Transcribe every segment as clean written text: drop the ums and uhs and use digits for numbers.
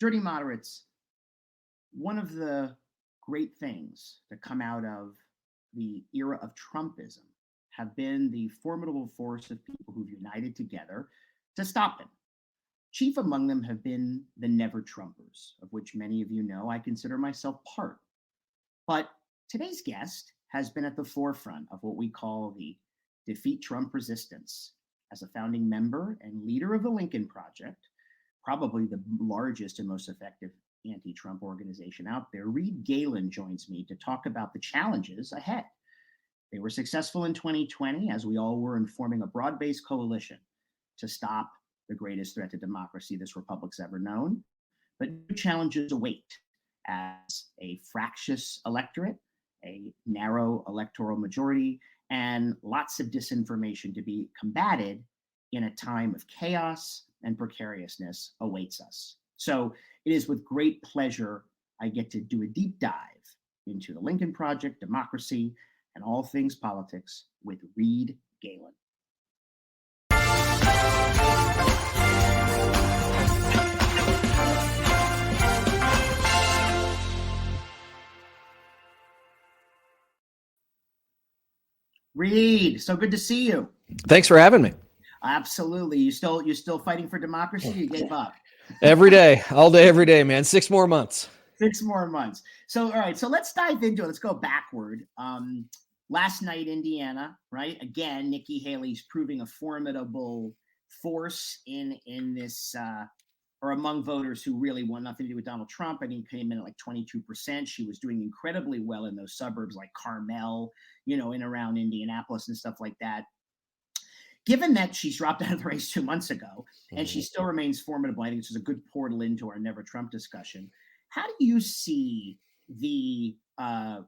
Dirty moderates, one of the great things that come out of the era of Trumpism have been the formidable force of people who've united together to stop him. Chief among them have been the Never Trumpers, of which many of you know I consider myself part. But today's guest has been at the forefront of what we call the Defeat Trump resistance. As a founding member and leader of the Lincoln Project, probably the largest and most effective anti-Trump organization out there, Reed Galen joins me to talk about the challenges ahead. They were successful in 2020, as we all were, in forming a broad-based coalition to stop the greatest threat to democracy this republic's ever known. But new challenges await as a fractious electorate, a narrow electoral majority, and lots of disinformation to be combated in a time of chaos and precariousness awaits us. So it is with great pleasure I get to do a deep dive into the Lincoln Project, democracy, and all things politics with Reed Galen. Reed, so good to see you. Thanks for having me. Absolutely. You still fighting for democracy? You gave up? Every day, all day, every day, man. 6 more months. 6 more months. So, all right. So let's dive into it. Let's go backward. Last night, Indiana, right? Again, Nikki Haley's proving a formidable force in this, or among voters who really want nothing to do with Donald Trump. I mean, came in at like 22%. She was doing incredibly well in those suburbs like Carmel, in around Indianapolis and stuff like that. Given that she's dropped out of the race 2 months ago and she still remains formidable, I think this is a good portal into our Never Trump discussion. How do you see the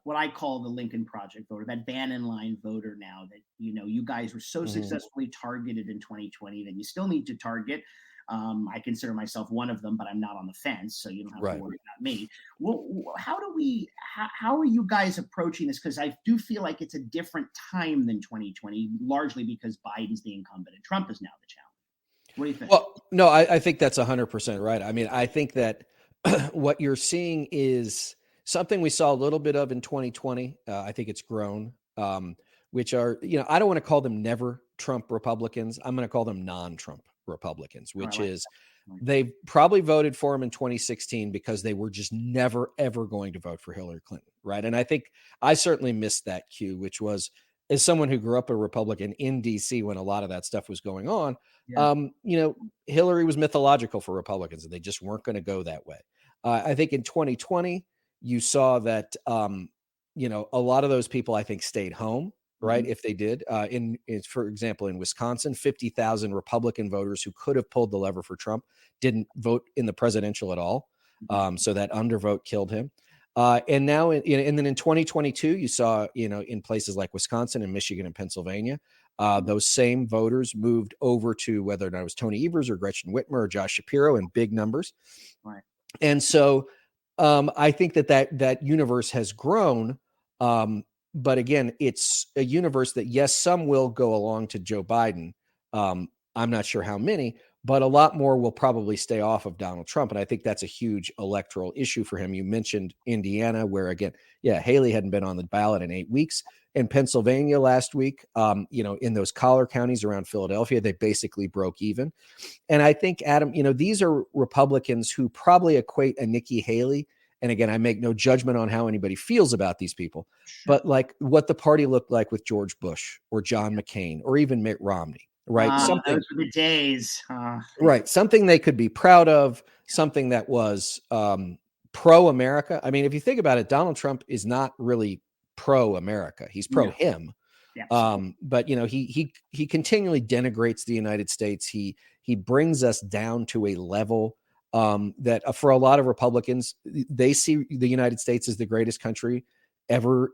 what I call the Lincoln Project voter, that Bannon line voter now that, you guys were so successfully targeted in 2020 that you still need to target? I consider myself one of them, but I'm not on the fence, so you don't have to worry about me. Well, how are you guys approaching this? Because I do feel like it's a different time than 2020, largely because Biden's the incumbent and Trump is now the challenge. What do you think? Well, no, I think that's 100% right. I mean, I think that what you're seeing is something we saw a little bit of in 2020. I think it's grown, which are, I don't want to call them never Trump Republicans. I'm going to call them non-Trump Republicans, which is they probably voted for him in 2016 because they were just never, ever going to vote for Hillary Clinton. Right. And I think I certainly missed that cue, which was, as someone who grew up a Republican in DC when a lot of that stuff was going on, Hillary was mythological for Republicans and they just weren't going to go that way. I think in 2020, you saw that, a lot of those people, I think, stayed home. Right. If they did, for example, in Wisconsin, 50,000 Republican voters who could have pulled the lever for Trump didn't vote in the presidential at all. So that undervote killed him. And now, and then in 2022, you saw, in places like Wisconsin and Michigan and Pennsylvania, those same voters moved over to whether or not it was Tony Evers or Gretchen Whitmer or Josh Shapiro in big numbers. Right. And so I think that universe has grown. But again, it's a universe that, yes, some will go along to Joe Biden. I'm not sure how many, but a lot more will probably stay off of Donald Trump. And I think that's a huge electoral issue for him. You mentioned Indiana, where, again, Haley hadn't been on the ballot in 8 weeks. In Pennsylvania last week, in those collar counties around Philadelphia, they basically broke even. And I think, Adam, these are Republicans who probably equate a Nikki Haley. And again, I make no judgment on how anybody feels about these people, but like what the party looked like with George Bush or John McCain or even Mitt Romney, right? Those were the days. Right. Something they could be proud of, something that was pro-America. I mean, if you think about it, Donald Trump is not really pro-America. He's pro-him. Yeah. But, he continually denigrates the United States. He brings us down to a level that for a lot of Republicans, they see the United States as the greatest country ever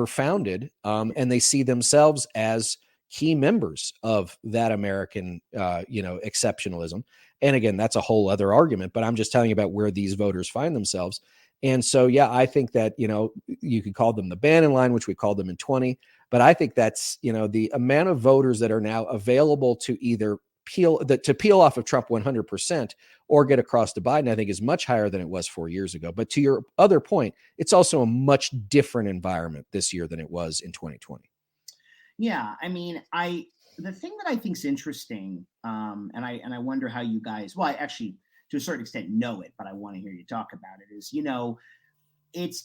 founded. And they see themselves as key members of that American, exceptionalism. And again, that's a whole other argument, but I'm just telling you about where these voters find themselves. And so, I think that, you could call them the Bannon line, which we called them in 20, but I think that's, the amount of voters that are now available to either to peel off of Trump 100% or get across to Biden, I think is much higher than it was 4 years ago. But to your other point, it's also a much different environment this year than it was in 2020. Yeah, I mean, the thing that I think is interesting, and I wonder how you guys, well, I actually to a certain extent know it, but I want to hear you talk about it. Is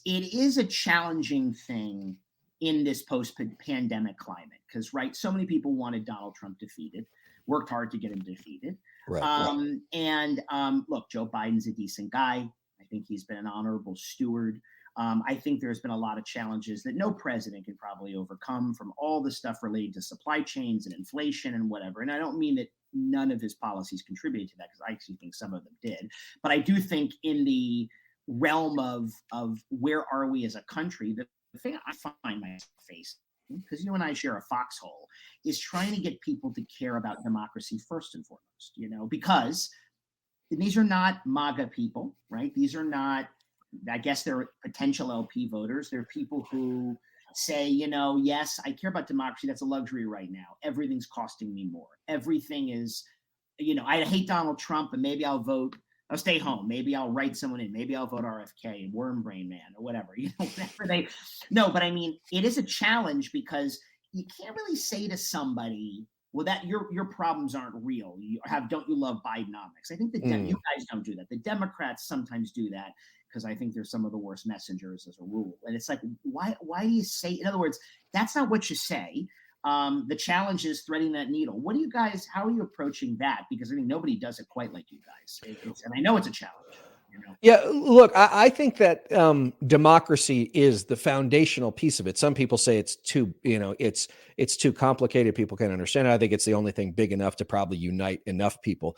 it is a challenging thing in this post-pandemic climate because right, so many people wanted Donald Trump defeated, worked hard to get him defeated, Right. and look, Joe Biden's a decent guy. I think he's been an honorable steward. I think there's been a lot of challenges that no president can probably overcome from all the stuff related to supply chains and inflation and whatever. And I don't mean that none of his policies contributed to that because I actually think some of them did. But I do think in the realm of where are we as a country, the thing I find myself facing, because you and I share a foxhole, is trying to get people to care about democracy first and foremost, because these are not MAGA people, right? These are not, I guess they're potential LP voters. They're people who say, yes, I care about democracy. That's a luxury right now. Everything's costing me more. Everything is, I hate Donald Trump, but maybe I'll stay home. Maybe I'll write someone in. Maybe I'll vote RFK, Worm Brain Man, or whatever. No, but I mean, it is a challenge because you can't really say to somebody, well, that your problems aren't real. Don't you love Bidenomics? I think you guys don't do that. The Democrats sometimes do that because I think they're some of the worst messengers as a rule. And it's like, why do you say? In other words, that's not what you say. The challenge is threading that needle. How are you approaching that? Because I think nobody does it quite like you guys. And I know it's a challenge. Yeah, look, I think that democracy is the foundational piece of it. Some people say it's too, it's too complicated. People can't understand it. I think it's the only thing big enough to probably unite enough people.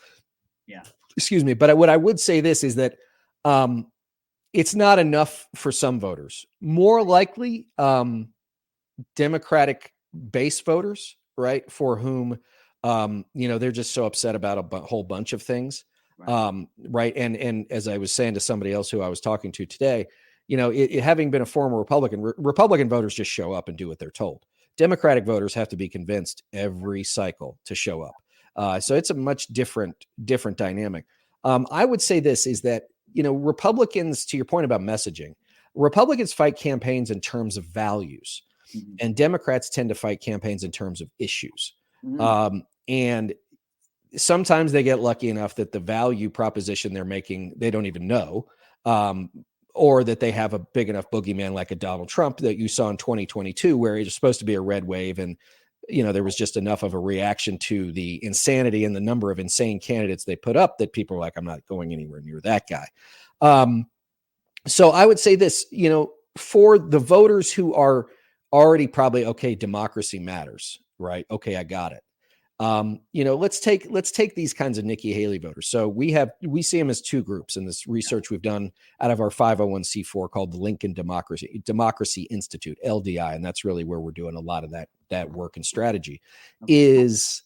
Yeah. Excuse me. But what I would say this is that it's not enough for some voters. More likely, Democratic base voters, right, for whom, they're just so upset about a whole bunch of things. Right. And as I was saying to somebody else who I was talking to today, it having been a former Republican voters just show up and do what they're told. Democratic voters have to be convinced every cycle to show up. So it's a much different dynamic. I would say this is that, Republicans, to your point about messaging, Republicans fight campaigns in terms of values, and Democrats tend to fight campaigns in terms of issues. And sometimes they get lucky enough that the value proposition they're making, they don't even know, or that they have a big enough boogeyman like a Donald Trump that you saw in 2022, where it was supposed to be a red wave. And, there was just enough of a reaction to the insanity and the number of insane candidates they put up that people are like, I'm not going anywhere near that guy. So I would say this, for the voters who are already probably, okay, democracy matters, right? Okay, I got it. Let's take these kinds of Nikki Haley voters. So we see them as two groups in this research we've done out of our 501c4 called the Lincoln Democracy Institute, LDI. And that's really where we're doing a lot of that work and strategy is,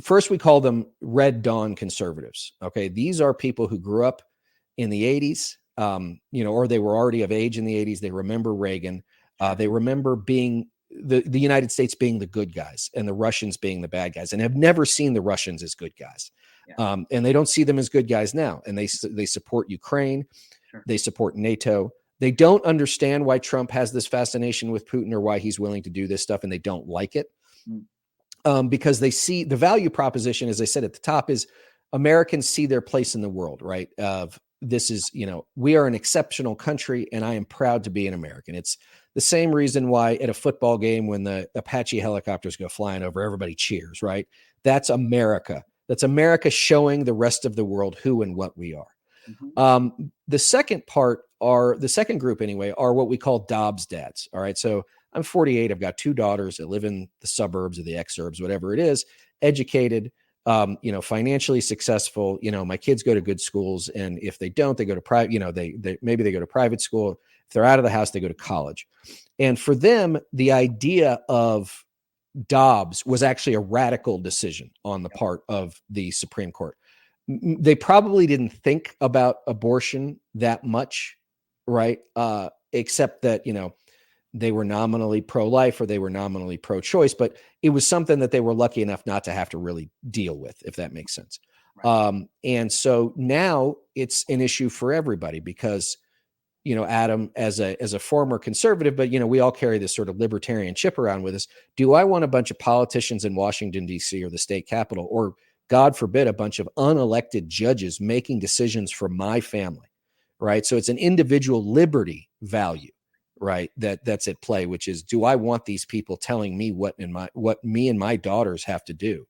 first we call them Red Dawn conservatives. Okay. These are people who grew up in the 80s, or they were already of age in the 80s. They remember Reagan. They remember being the United States being the good guys and the Russians being the bad guys, and have never seen the Russians as good guys. And they don't see them as good guys now. And they support Ukraine. Sure. They support NATO. They don't understand why Trump has this fascination with Putin or why he's willing to do this stuff. And they don't like it because they see the value proposition, as I said at the top, is Americans see their place in the world, right? This is, we are an exceptional country and I am proud to be an American. It's the same reason why at a football game, when the Apache helicopters go flying over, everybody cheers, right? That's America. That's America showing the rest of the world who and what we are. The second group anyway, are what we call Dobbs dads. All right. So I'm 48. I've got two daughters that live in the suburbs or the exurbs, whatever it is, educated, financially successful. My kids go to good schools, and if they don't, they go to private, maybe they go to private school. If they're out of the house, they go to college. And for them, the idea of Dobbs was actually a radical decision on the part of the Supreme Court. They probably didn't think about abortion that much, right? Except that, they were nominally pro-life or they were nominally pro-choice, but it was something that they were lucky enough not to have to really deal with, if that makes sense. Right. And so now it's an issue for everybody because, Adam, as a former conservative, but, we all carry this sort of libertarian chip around with us. Do I want a bunch of politicians in Washington, D.C. or the state capitol, or God forbid, a bunch of unelected judges making decisions for my family? Right. So it's an individual liberty value, right, that's at play, which is, do I want these people telling me what me and my daughters have to do?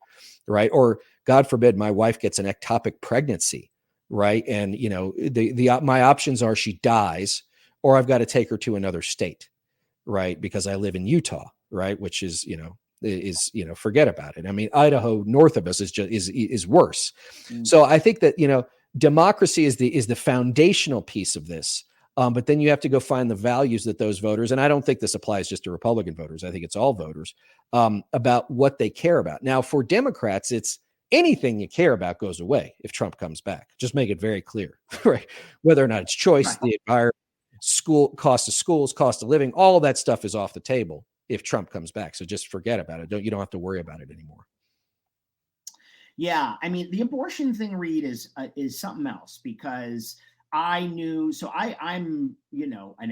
Right. Or God forbid, my wife gets an ectopic pregnancy. Right. And, my options are she dies or I've got to take her to another state. Right. Because I live in Utah. Right. Which is, forget about it. I mean, Idaho north of us is worse. Mm-hmm. So I think that, democracy is the foundational piece of this. But then you have to go find the values that those voters, and I don't think this applies just to Republican voters, I think it's all voters, about what they care about. Now, for Democrats, it's anything you care about goes away if Trump comes back. Just make it very clear, right? Whether or not it's choice, right, the environment, cost of schools, cost of living, all of that stuff is off the table if Trump comes back. So just forget about it. You don't have to worry about it anymore. Yeah, I mean, the abortion thing, Reed, is something else because I'm an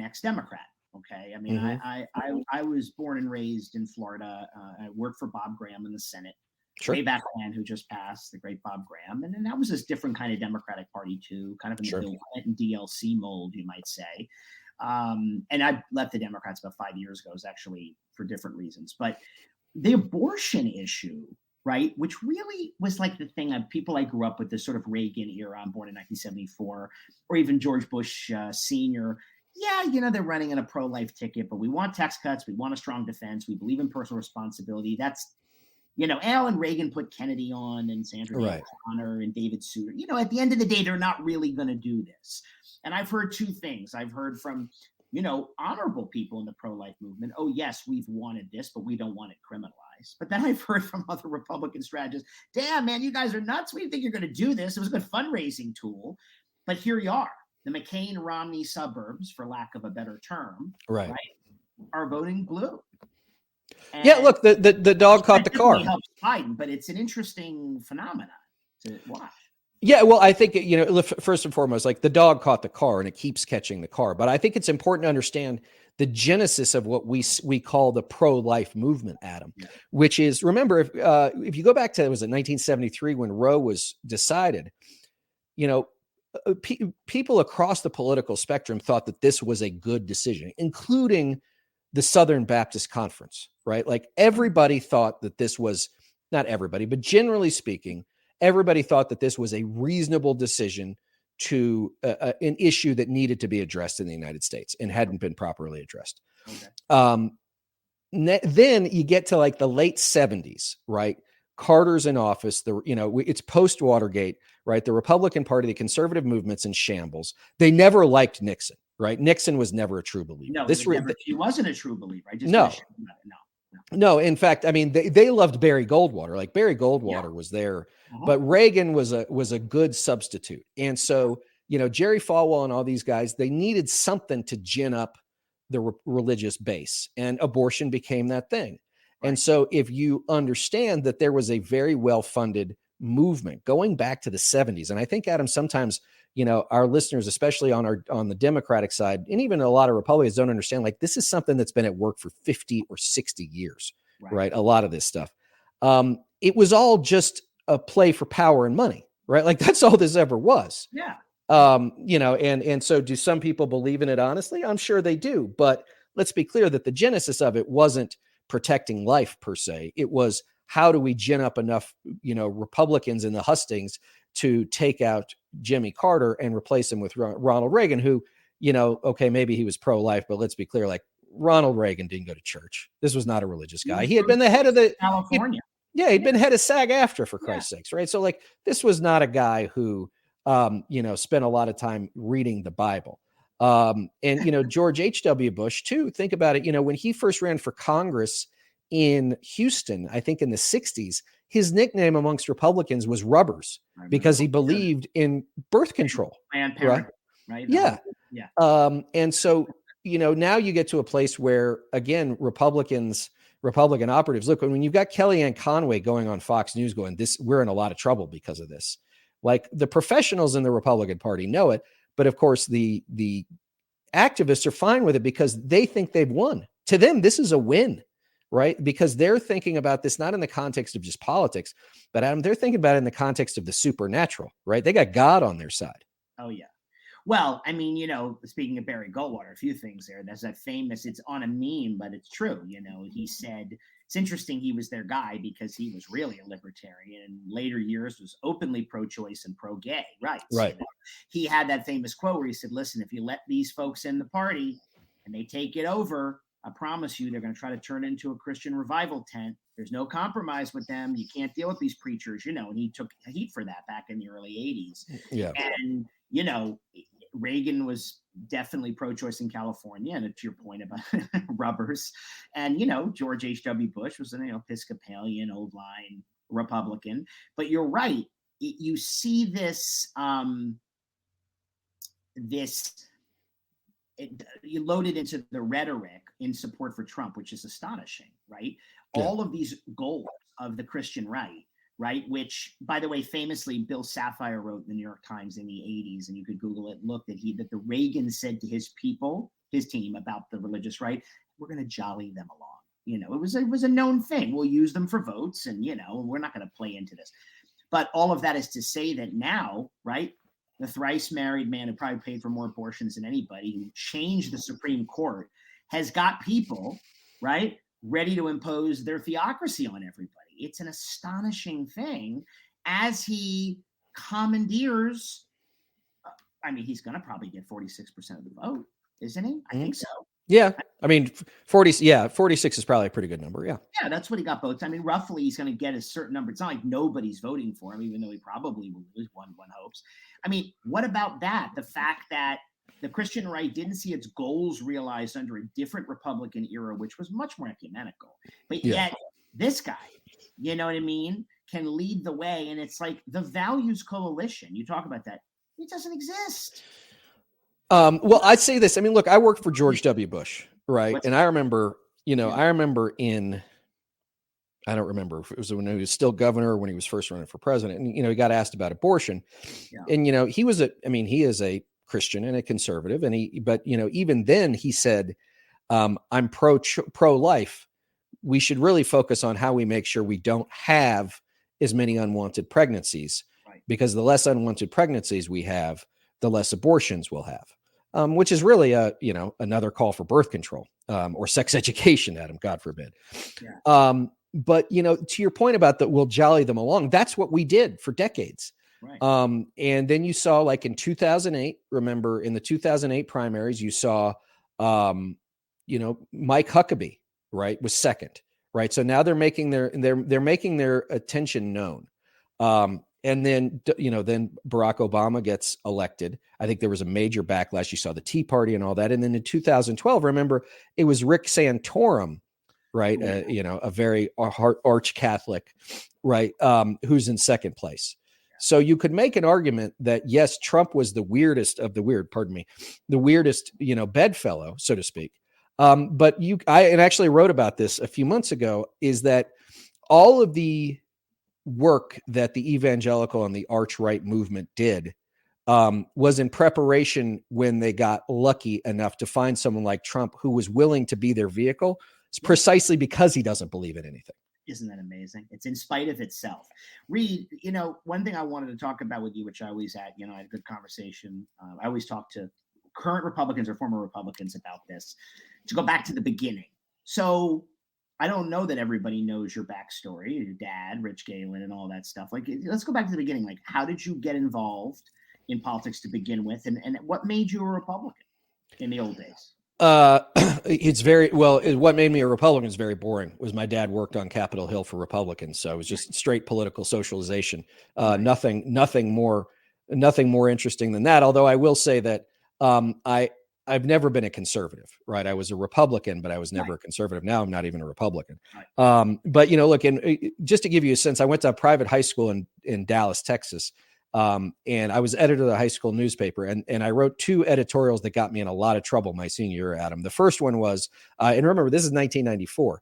ex-Democrat. Okay, I mean, mm-hmm. I was born and raised in Florida. I worked for Bob Graham in the Senate way back when, who just passed, the great Bob Graham, and then that was this different kind of Democratic Party too, kind of in the Bill Clinton DLC mold, you might say. And I left the Democrats about 5 years ago, actually for different reasons. But the abortion issue, right, which really was like the thing of people I grew up with, this sort of Reagan era. I'm born in 1974, or even George Bush Sr. Yeah, they're running on a pro-life ticket, but we want tax cuts. We want a strong defense. We believe in personal responsibility. That's, Alan Reagan put Kennedy on and Sandra Day O'Connor and David Souter. At the end of the day, they're not really going to do this. And I've heard two things. I've heard from, honorable people in the pro-life movement. Oh, yes, we've wanted this, but we don't want it criminalized. But then I've heard from other Republican strategists, damn, man, you guys are nuts. We didn't think you're going to do this. It was a good fundraising tool. But here you are. The McCain-Romney suburbs, for lack of a better term, right, are voting blue. And yeah, look, the dog caught the car. Helps Biden, but it's an interesting phenomenon to watch. Yeah, well, I think, first and foremost, like the dog caught the car and it keeps catching the car. But I think it's important to understand the genesis of what we call the pro-life movement, Adam, which is, remember, if you go back to, was it 1973 when Roe was decided, people across the political spectrum thought that this was a good decision, including the Southern Baptist Conference, right? Like everybody thought that this was, not everybody, but generally speaking, everybody thought that this was a reasonable decision to an issue that needed to be addressed in the United States and hadn't been properly addressed. Okay. Then you get to like the late 70s, right? Carter's in office. It's post Watergate, right? The Republican Party, the conservative movement's in shambles. They never liked Nixon, right? Nixon was never a true believer. No, he wasn't a true believer. No. In fact, I mean, they loved Barry Goldwater. Like Barry Goldwater was there, but Reagan was a good substitute. And so, Jerry Falwell and all these guys, they needed something to gin up the religious base, and abortion became that thing. Right. And so if you understand that there was a very well-funded movement going back to the 70s, and I think, Adam, sometimes, our listeners, especially on the Democratic side, and even a lot of Republicans, don't understand, like, this is something that's been at work for 50 or 60 years, right? A lot of this stuff. It was all just a play for power and money, right? Like that's all this ever was. Yeah. And so do some people believe in it honestly? I'm sure they do, but let's be clear that the genesis of it wasn't protecting life per se. It was, how do we gin up enough, Republicans in the hustings to take out Jimmy Carter and replace him with Ronald Reagan, who, okay, maybe he was pro-life, but let's be clear, like Ronald Reagan didn't go to church. This was not a religious guy. He had been the head of the California. He'd been head of SAG-AFTRA, for Christ's sakes, right? So like, this was not a guy who, spent a lot of time reading the Bible. And, George H.W. Bush too, think about it, when he first ran for Congress in Houston, I think in the 60s, his nickname amongst Republicans was Rubbers because he believed in birth control. Planned Parenthood, right? Yeah. And so, now you get to a place where, again, Republican operatives, look, when you've got Kellyanne Conway going on Fox News going, we're in a lot of trouble because of this. Like, the professionals in the Republican Party know it, but of course the activists are fine with it because they think they've won. To them, this is a win, right? Because they're thinking about this not in the context of just politics, but Adam, they're thinking about it in the context of the supernatural, right? They got God on their side. Oh, yeah. Well, I mean, speaking of Barry Goldwater, a few things there. There's that famous, it's on a meme, but it's true. He said, it's interesting he was their guy because he was really a libertarian and in later years was openly pro-choice and pro-gay rights. Right. He had that famous quote where he said, listen, if you let these folks in the party and they take it over, I promise you they're going to try to turn it into a Christian revival tent. There's no compromise with them. You can't deal with these preachers, and he took heat for that back in the early 80s. Yeah. And, Reagan was definitely pro-choice in California, and to your point about rubbers. And, George H.W. Bush was an Episcopalian, old line Republican. But you're right. You see this, you load it into the rhetoric in support for Trump, which is astonishing, right? Yeah. All of these goals of the Christian right? Which, by the way, famously, Bill Sapphire wrote in the New York Times in the 80s, and you could Google it, look, that the Reagan said to his people, his team, about the religious right, we're going to jolly them along. It was a known thing. We'll use them for votes, and, we're not going to play into this. But all of that is to say that now, right, the thrice married man who probably paid for more abortions than anybody, who changed the Supreme Court, has got people, right, ready to impose their theocracy on everybody. It's an astonishing thing as he commandeers. He's going to probably get 46% of the vote, isn't he? I think so. Yeah. 46 is probably a pretty good number. Yeah. Yeah, that's what he got votes. Roughly he's going to get a certain number. It's not like nobody's voting for him, even though he probably will lose, one hopes. What about that? The fact that the Christian right didn't see its goals realized under a different Republican era, which was much more ecumenical. But yet this guy, you know what I mean, can lead the way. And it's like the values coalition. You talk about that. It doesn't exist. Well, I'd say this. Look, I worked for George W. Bush, right? And I remember, I don't remember if it was when he was still governor or when he was first running for president. And, he got asked about abortion. Yeah. And, he is a Christian and a conservative. But even then he said, I'm pro-life. We should really focus on how we make sure we don't have as many unwanted pregnancies, right? Because the less unwanted pregnancies we have, the less abortions we'll have, which is really another call for birth control or sex education, Adam, God forbid. Yeah. But, to your point about that, we'll jolly them along. That's what we did for decades. Right. And then you saw, like in 2008, remember in the 2008 primaries, you saw, Mike Huckabee, right, was second, right? So now they're making their attention known. And then, then Barack Obama gets elected. I think there was a major backlash. You saw the Tea Party and all that. And then in 2012, remember, it was Rick Santorum, right? A very arch Catholic, right? Who's in second place. So you could make an argument that, yes, Trump was the weirdest of the weird, the weirdest, bedfellow, so to speak. But I actually wrote about this a few months ago, is that all of the work that the evangelical and the arch-right movement did was in preparation when they got lucky enough to find someone like Trump who was willing to be their vehicle, precisely because he doesn't believe in anything. Isn't that amazing? It's in spite of itself. Reed, one thing I wanted to talk about with you, which I always had a good conversation. I always talk to current Republicans or former Republicans about this, to go back to the beginning. So I don't know that everybody knows your backstory, your dad, Rich Galen, and all that stuff. Like, let's go back to the beginning. Like, how did you get involved in politics to begin with? And what made you a Republican in the old days? It's very well. What made me a Republican is very boring. Was my dad worked on Capitol Hill for Republicans, so it was just straight political socialization. Nothing more interesting than that. Although I will say that I've never been a conservative, right? I was a Republican, but I was never a conservative. Now I'm not even a Republican. Right. But look, and just to give you a sense, I went to a private high school in Dallas, Texas. And I was editor of the high school newspaper, and I wrote 2 editorials that got me in a lot of trouble my senior year, Adam. The first one was, and remember, this is 1994.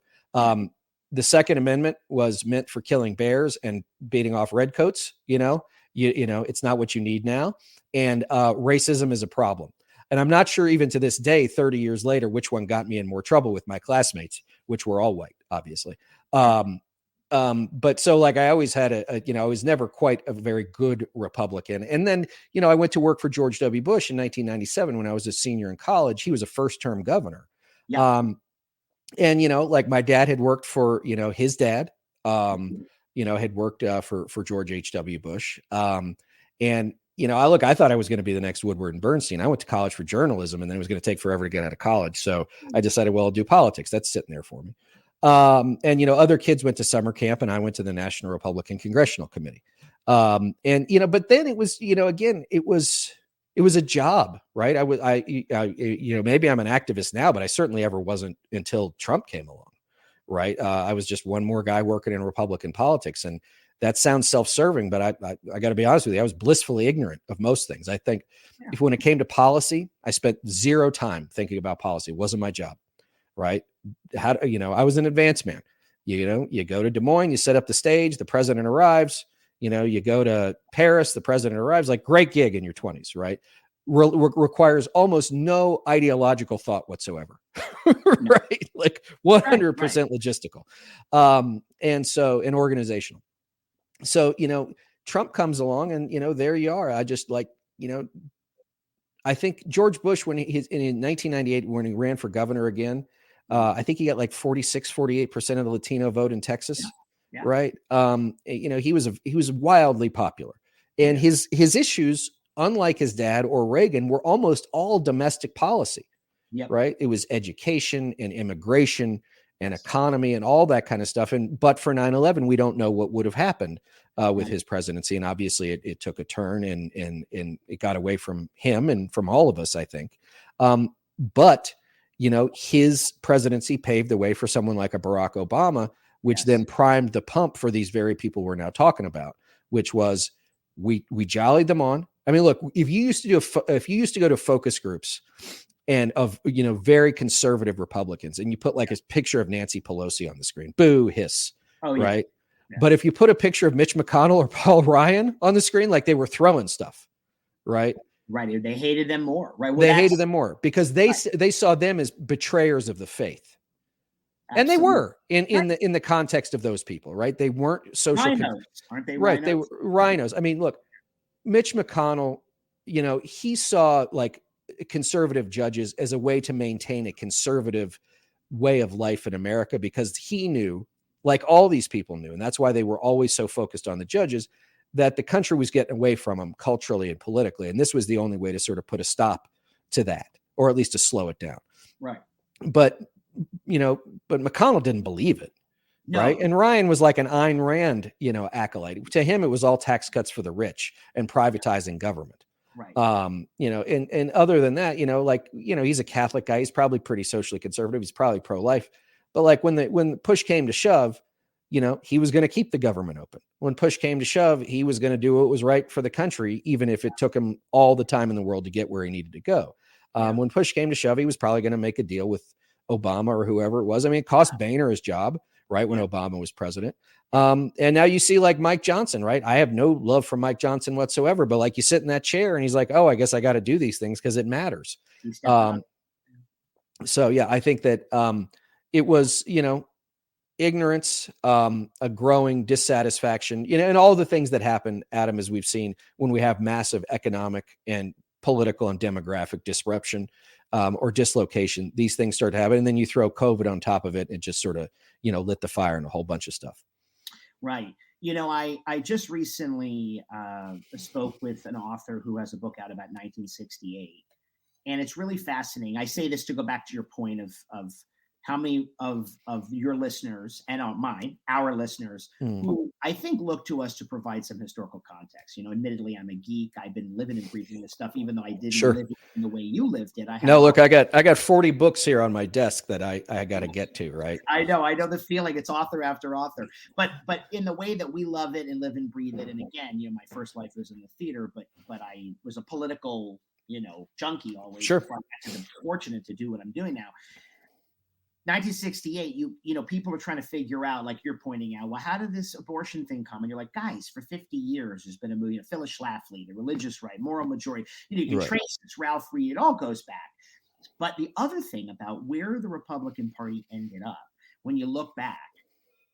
The Second Amendment was meant for killing bears and beating off redcoats. You know, it's not what you need now. And racism is a problem. And I'm not sure even to this day, 30 years later, which one got me in more trouble with my classmates, which were all white, obviously. But so like I always had I was never quite a very good Republican. And then, I went to work for George W. Bush in 1997 when I was a senior in college. He was a first-term governor. Yeah. And, like my dad had worked for, his dad, had worked for George H.W. Bush. And, I thought I was going to be the next Woodward and Bernstein. I went to college for journalism, and then it was going to take forever to get out of college. So I decided, well, I'll do politics. That's sitting there for me. And, other kids went to summer camp, and I went to the National Republican Congressional Committee. But then it was, again, it was a job, right? Maybe I'm an activist now, but I certainly ever wasn't until Trump came along, right? I was just one more guy working in Republican politics. And that sounds self-serving, but I got to be honest with you, I was blissfully ignorant of most things. I think when it came to policy, I spent 0 time thinking about policy. It wasn't my job, right? I was an advance man. You go to Des Moines, you set up the stage, the president arrives. You go to Paris, the president arrives. Like, great gig in your 20s, right? Requires almost no ideological thought whatsoever, right? Like 100% logistical, and organizational. So, Trump comes along, and there you are. I just I think George Bush, when in 1998, when he ran for governor again, I think he got like 48% of the Latino vote in Texas. Yeah. Right. He was wildly popular, and his issues, unlike his dad or Reagan, were almost all domestic policy. Yep. Right. It was education and immigration and economy and all that kind of stuff. But for 9/11, we don't know what would have happened with his presidency. And obviously it took a turn and it got away from him and from all of us, I think. But his presidency paved the way for someone like a Barack Obama, which then primed the pump for these very people we're now talking about, which was we jollied them on. I mean, look, if you used to go to focus groups and of, very conservative Republicans, and you put like a picture of Nancy Pelosi on the screen, boo, hiss, right? Yeah. But if you put a picture of Mitch McConnell or Paul Ryan on the screen, like they were throwing stuff, right? Right. They hated them more, right? Well, they hated them more because they saw them as betrayers of the faith. Absolutely. And they were in the context of those people, right? They weren't social rhinos, aren't they? Right. Rhinos? They were rhinos. I mean, look, Mitch McConnell, he saw like conservative judges as a way to maintain a conservative way of life in America, because he knew, like all these people knew, and that's why they were always so focused on the judges, that the country was getting away from them culturally and politically. And this was the only way to sort of put a stop to that, or at least to slow it down. Right. But McConnell didn't believe it. No. Right. And Ryan was like an Ayn Rand, acolyte. To him, it was all tax cuts for the rich and privatizing government. Right. And other than that, he's a Catholic guy. He's probably pretty socially conservative. He's probably pro-life. But like when push came to shove, he was going to keep the government open. When push came to shove, he was going to do what was right for the country, even if it took him all the time in the world to get where he needed to go. When push came to shove, he was probably going to make a deal with Obama or whoever it was. I mean, it cost Boehner his job, right, when Obama was president. And now you see like Mike Johnson, right? I have no love for Mike Johnson whatsoever, but like you sit in that chair and he's like, oh, I guess I got to do these things because it matters. So, yeah, I think that it was, ignorance, a growing dissatisfaction, and all the things that happen, Adam, as we've seen when we have massive economic and political and demographic disruption or dislocation, these things start to happen. And then you throw COVID on top of it and just sort of, lit the fire and a whole bunch of stuff. Right. I just recently spoke with an author who has a book out about 1968. And it's really fascinating. I say this to go back to your point of how many of your listeners and our listeners, who I think look to us to provide some historical context. Admittedly, I'm a geek. I've been living and breathing this stuff, even though I didn't Sure. live it in the way you lived it. No, look, I got 40 books here on my desk that I got to get to, right? I know the feeling. It's author after author, but in the way that we love it and live and breathe it. And again, my first life was in the theater, but I was a political, junkie always. Sure. Before I got fortunate to do what I'm doing now. 1968, people are trying to figure out, like you're pointing out, well, how did this abortion thing come? And you're like, guys, for 50 years, there's been a movie, Phyllis Schlafly, the religious right, moral majority. You can trace this, Ralph Reed, it all goes back. But the other thing about where the Republican Party ended up, when you look back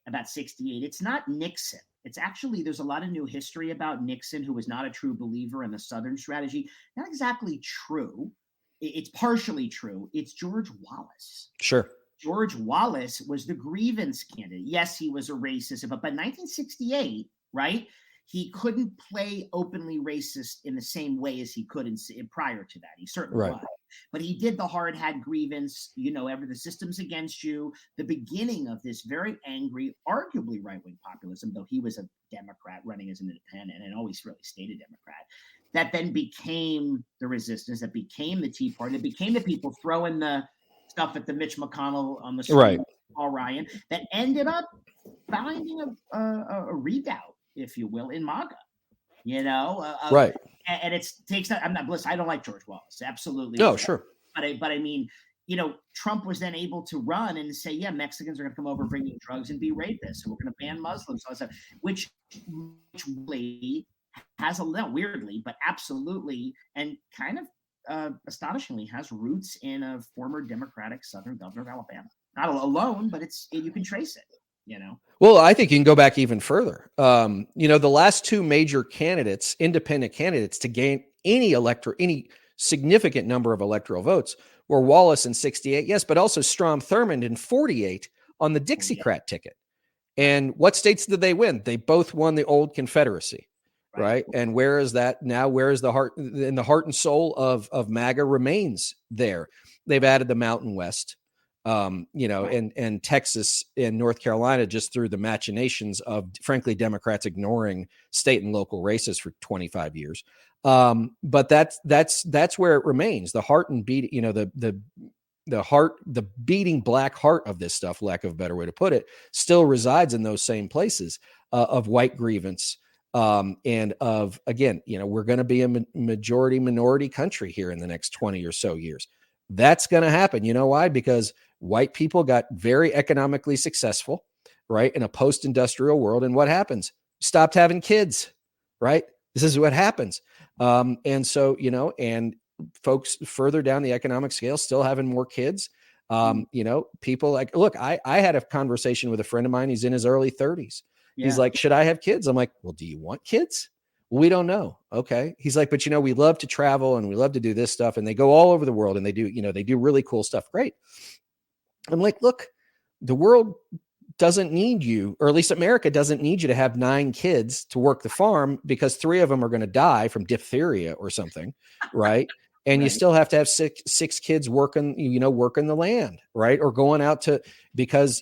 about 68, it's not Nixon. It's actually, there's a lot of new history about Nixon, who was not a true believer in the Southern strategy. Not exactly true. It's partially true. It's George Wallace. Sure. George Wallace was the grievance candidate. Yes, he was a racist, but by 1968, right, he couldn't play openly racist in the same way as he could prior to that. He certainly was. But he did the hard hat grievance, the system's against you, the beginning of this very angry, arguably right-wing populism, though he was a Democrat running as an independent and always really stayed a Democrat, that then became the resistance, that became the Tea Party, that became the people throwing the stuff at the Mitch McConnell on the street, right. Paul Ryan, that ended up finding a redoubt, if you will, in MAGA. Right. And it takes that. I'm not bliss. I don't like George Wallace. Absolutely. No, sure. But I mean, Trump was then able to run and say, yeah, Mexicans are going to come over bringing drugs and be rapists, and we're going to ban Muslims, all that stuff, which really has weirdly, but absolutely, and kind of astonishingly, has roots in a former Democratic Southern governor of Alabama. Not alone, but you can trace it. Well, I think you can go back even further. The last two major candidates, independent candidates, to gain any significant number of electoral votes were Wallace in 68, yes, but also Strom Thurmond in 48 on the Dixiecrat ticket. And what states did they win? They both won the old Confederacy, right? And where is that now? Where is the heart? And the heart and soul of MAGA remains there. They've added the Mountain West. And Texas and North Carolina, just through the machinations of, frankly, Democrats ignoring state and local races for 25 years. But that's where it remains. The heart and beat, the beating black heart of this stuff, lack of a better way to put it, still resides in those same places of white grievance. And of, again, we're going to be a majority minority country here in the next 20 or so years. That's going to happen. You know why? Because white people got very economically successful, right, in a post-industrial world. And what happens? Stopped having kids, right? This is what happens. And so, and folks further down the economic scale still having more kids. People like, look, I had a conversation with a friend of mine. He's in his early 30s. Yeah. He's like, should I have kids? I'm like, well, do you want kids? We don't know. Okay. He's like, but we love to travel and we love to do this stuff. And they go all over the world and they do really cool stuff. Great. I'm like, look, the world doesn't need you, or at least America doesn't need you to have 9 kids to work the farm, because 3 of them are going to die from diphtheria or something. Right. And right. You still have to have six kids working the land, right? Or going out because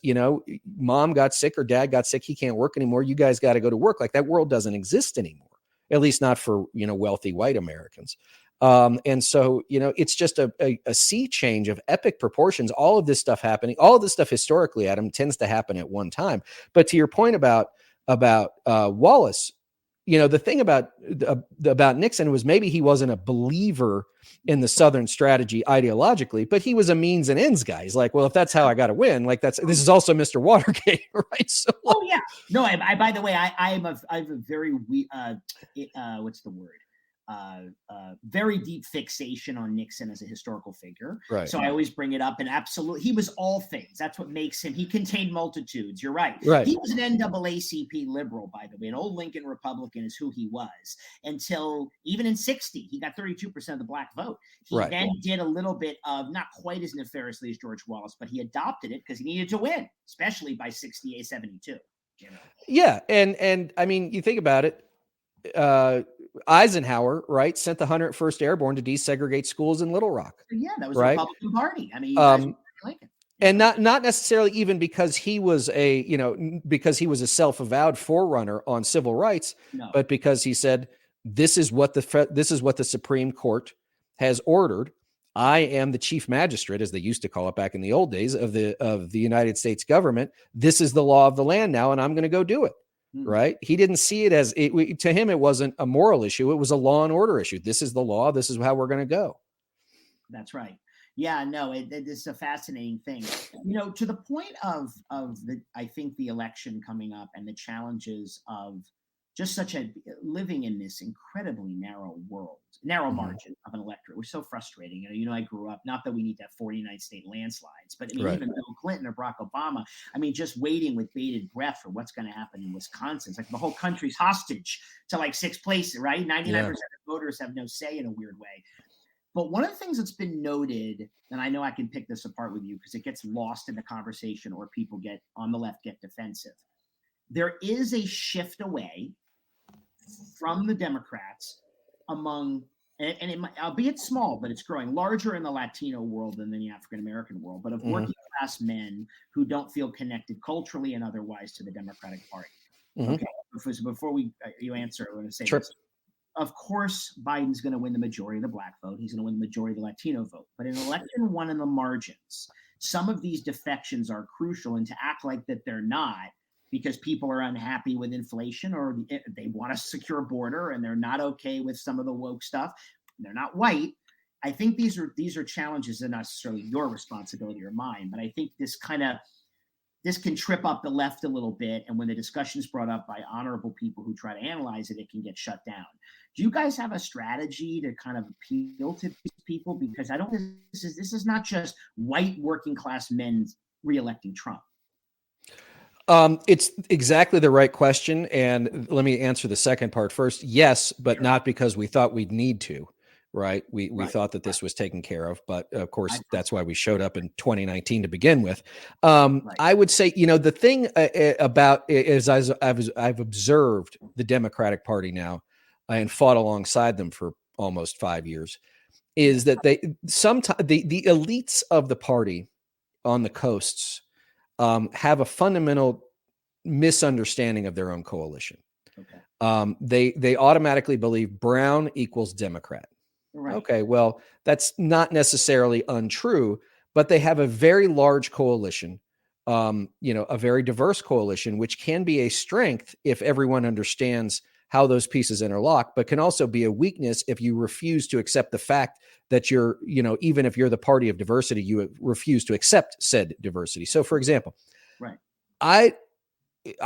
mom got sick or dad got sick. He can't work anymore. You guys got to go to work. Like, that world doesn't exist anymore. At least not for, wealthy white Americans. And so, it's just a sea change of epic proportions. All of this stuff happening, all of this stuff historically, Adam, tends to happen at one time. But to your point about Wallace, the thing about Nixon was maybe he wasn't a believer in the Southern strategy ideologically, but he was a means and ends guy. He's like, well, if that's how I got to win, like this is also Mr. Watergate, right? So, oh yeah, no. I by the way, I have a very what's the word? Very deep fixation on Nixon as a historical figure. Right. So I always bring it up, and absolutely, he was all things. That's what makes him. He contained multitudes. You're right. Right. He was an NAACP liberal, by the way. An old Lincoln Republican is who he was until even in 60, he got 32% of the black vote. He right. then did a little bit of, not quite as nefariously as George Wallace, but he adopted it because he needed to win, especially by 68, 72. Yeah. And I mean, you think about it, Eisenhower, right, sent the 101st Airborne to desegregate schools in Little Rock. Yeah, that was right? the Republican Party. I mean, you guys were Lincoln. And not necessarily even because he was because he was a self-avowed forerunner on civil rights, No. but because he said, this is what the Supreme Court has ordered. I am the chief magistrate, as they used to call it back in the old days, of the United States government. This is the law of the land now, and I'm going to go do it. Right? He didn't see it as to him. It wasn't a moral issue. It was a law and order issue. This is the law. This is how we're going to go. That's right. Yeah, no, it is a fascinating thing. To the point of I think the election coming up and the challenges of just living in this incredibly narrow margin of an electorate, which is so frustrating. I grew up, not that we need to have 49 state landslides, but Right. even Bill Clinton or Barack Obama, just waiting with bated breath for what's going to happen in Wisconsin. It's like the whole country's hostage to like 6 places, right? 99% of voters have no say in a weird way. But one of the things that's been noted, and I know I can pick this apart with you because it gets lost in the conversation or people on the left get defensive. There is a shift away from the Democrats among, and it might, albeit small, but it's growing larger in the Latino world than in the African-American world, but of working class men who don't feel connected culturally and otherwise to the Democratic Party. Okay. So before you answer, I want to say this. Of course, Biden's going to win the majority of the black vote. He's going to win the majority of the Latino vote. But in election one in the margins, some of these defections are crucial, and to act like that they're not because people are unhappy with inflation or they want a secure border and they're not okay with some of the woke stuff. They're not white. I think these are challenges that are not necessarily your responsibility or mine, but I think this can trip up the left a little bit. And when the discussion is brought up by honorable people who try to analyze it, it can get shut down. Do you guys have a strategy to kind of appeal to these people? Because this is not just white working class men reelecting Trump. It's exactly the right question. And let me answer the second part first. Yes, but not because we thought we'd need to. Right. We thought that this was taken care of, but of course, that's why we showed up in 2019 to begin with. I would say, the thing about is I've observed the Democratic Party now and fought alongside them for almost 5 years, is that sometimes the elites of the party on the coasts have a fundamental misunderstanding of their own coalition. Okay. They automatically believe Brown equals Democrat. Right. Okay, well, that's not necessarily untrue, but they have a very large coalition, a very diverse coalition, which can be a strength if everyone understands how those pieces interlock, but can also be a weakness if you refuse to accept the fact that even if you're the party of diversity, you refuse to accept said diversity. So, for example, I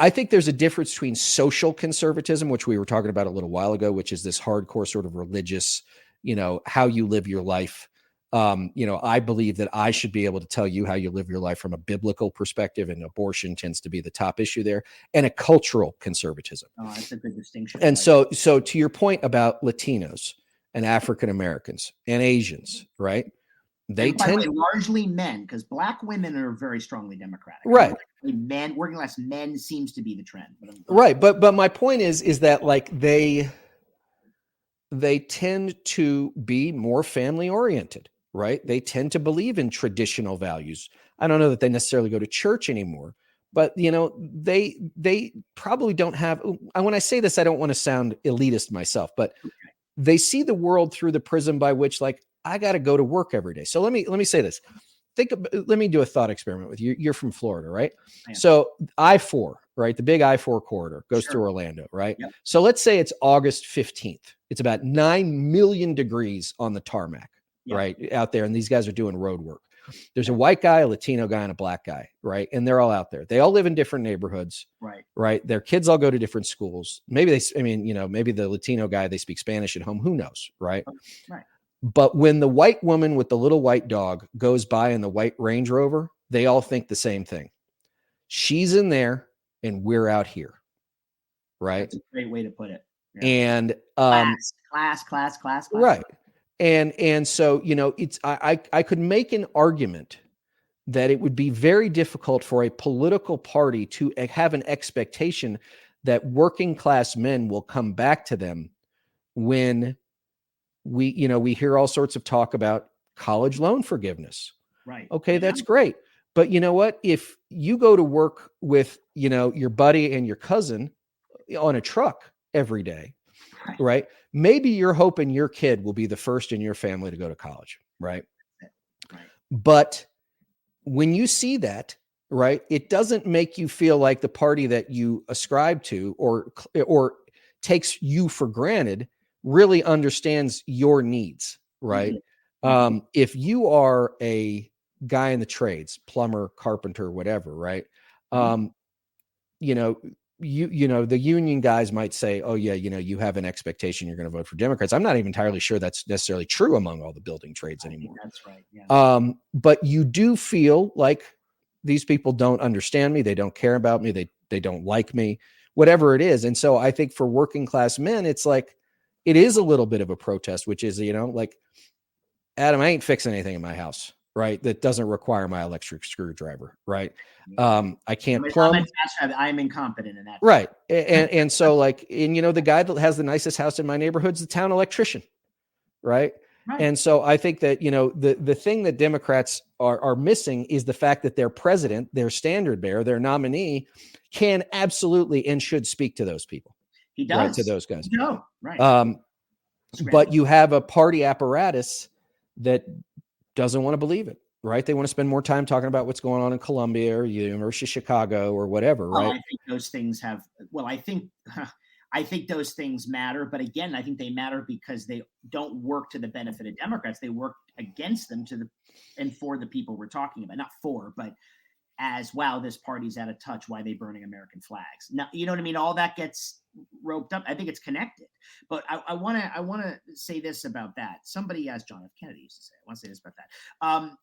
think there's a difference between social conservatism, which we were talking about a little while ago, which is this hardcore sort of religious, how you live your life. I believe that I should be able to tell you how you live your life from a biblical perspective, and abortion tends to be the top issue there, and a cultural conservatism. Oh, that's a good distinction. And so to your point about Latinos and African Americans and Asians, right? They tend largely men, because black women are very strongly Democratic. Right. Men, working class men seems to be the trend. Right. But my point is that like they tend to be more family oriented, right? They tend to believe in traditional values. I don't know that they necessarily go to church anymore, but they probably don't have, when I say this, I don't want to sound elitist myself, but they see the world through the prism by which, like, I got to go to work every day. So let me say this. Let me do a thought experiment with you. You're from Florida, right? So I-4, right? The big I-4 corridor goes through Orlando, right? Yep. So let's say it's August 15th. It's about 9 million degrees on the tarmac, right? Out there. And these guys are doing road work. There's a white guy, a Latino guy, and a black guy, right? And they're all out there. They all live in different neighborhoods, right? Their kids all go to different schools. Maybe maybe the Latino guy, they speak Spanish at home. Who knows, right? Right. But when the white woman with the little white dog goes by in the white Range Rover, they all think the same thing. She's in there and we're out here. Right. That's a great way to put it. Yeah. And class. Right. And so, I could make an argument that it would be very difficult for a political party to have an expectation that working class men will come back to them when we hear all sorts of talk about college loan forgiveness. Right. Okay, that's great. But you know what? If you go to work with, your buddy and your cousin on a truck every day, Right. right? Maybe you're hoping your kid will be the first in your family to go to college, right? Right. But when you see that, right, it doesn't make you feel like the party that you ascribe to or takes you for granted really understands your needs, right? If you are a guy in the trades, plumber, carpenter, whatever, right? You know, the union guys might say, oh yeah, you have an expectation you're going to vote for Democrats. I'm not even entirely sure that's necessarily true among all the building trades anymore. That's right. Yeah. But you do feel like these people don't understand me. They don't care about me. They don't like me, whatever it is. And so I think for working class men, it's like, it is a little bit of a protest, which is, like, Adam, I ain't fixing anything in my house, right? That doesn't require my electric screwdriver, right? I can't plumb. I'm incompetent in that. Right. And so like, and the guy that has the nicest house in my neighborhood is the town electrician. Right. Right. And so I think that, the thing that Democrats are missing is the fact that their president, their standard bearer, their nominee can absolutely and should speak to those people. He does. Right, to those guys. No, right. But you have a party apparatus that doesn't want to believe it. Right. They want to spend more time talking about what's going on in Columbia or University of Chicago or whatever. Right. I think those things I think those things matter. But again, I think they matter because they don't work to the benefit of Democrats. They work against them and for the people we're talking about. Not for, but as, wow, this party's out of touch. Why are they burning American flags? Now, you know what I mean? All that gets roped up. I think it's connected. But I want to say this about that. Somebody asked, John F. Kennedy used to say, I want to say this about that.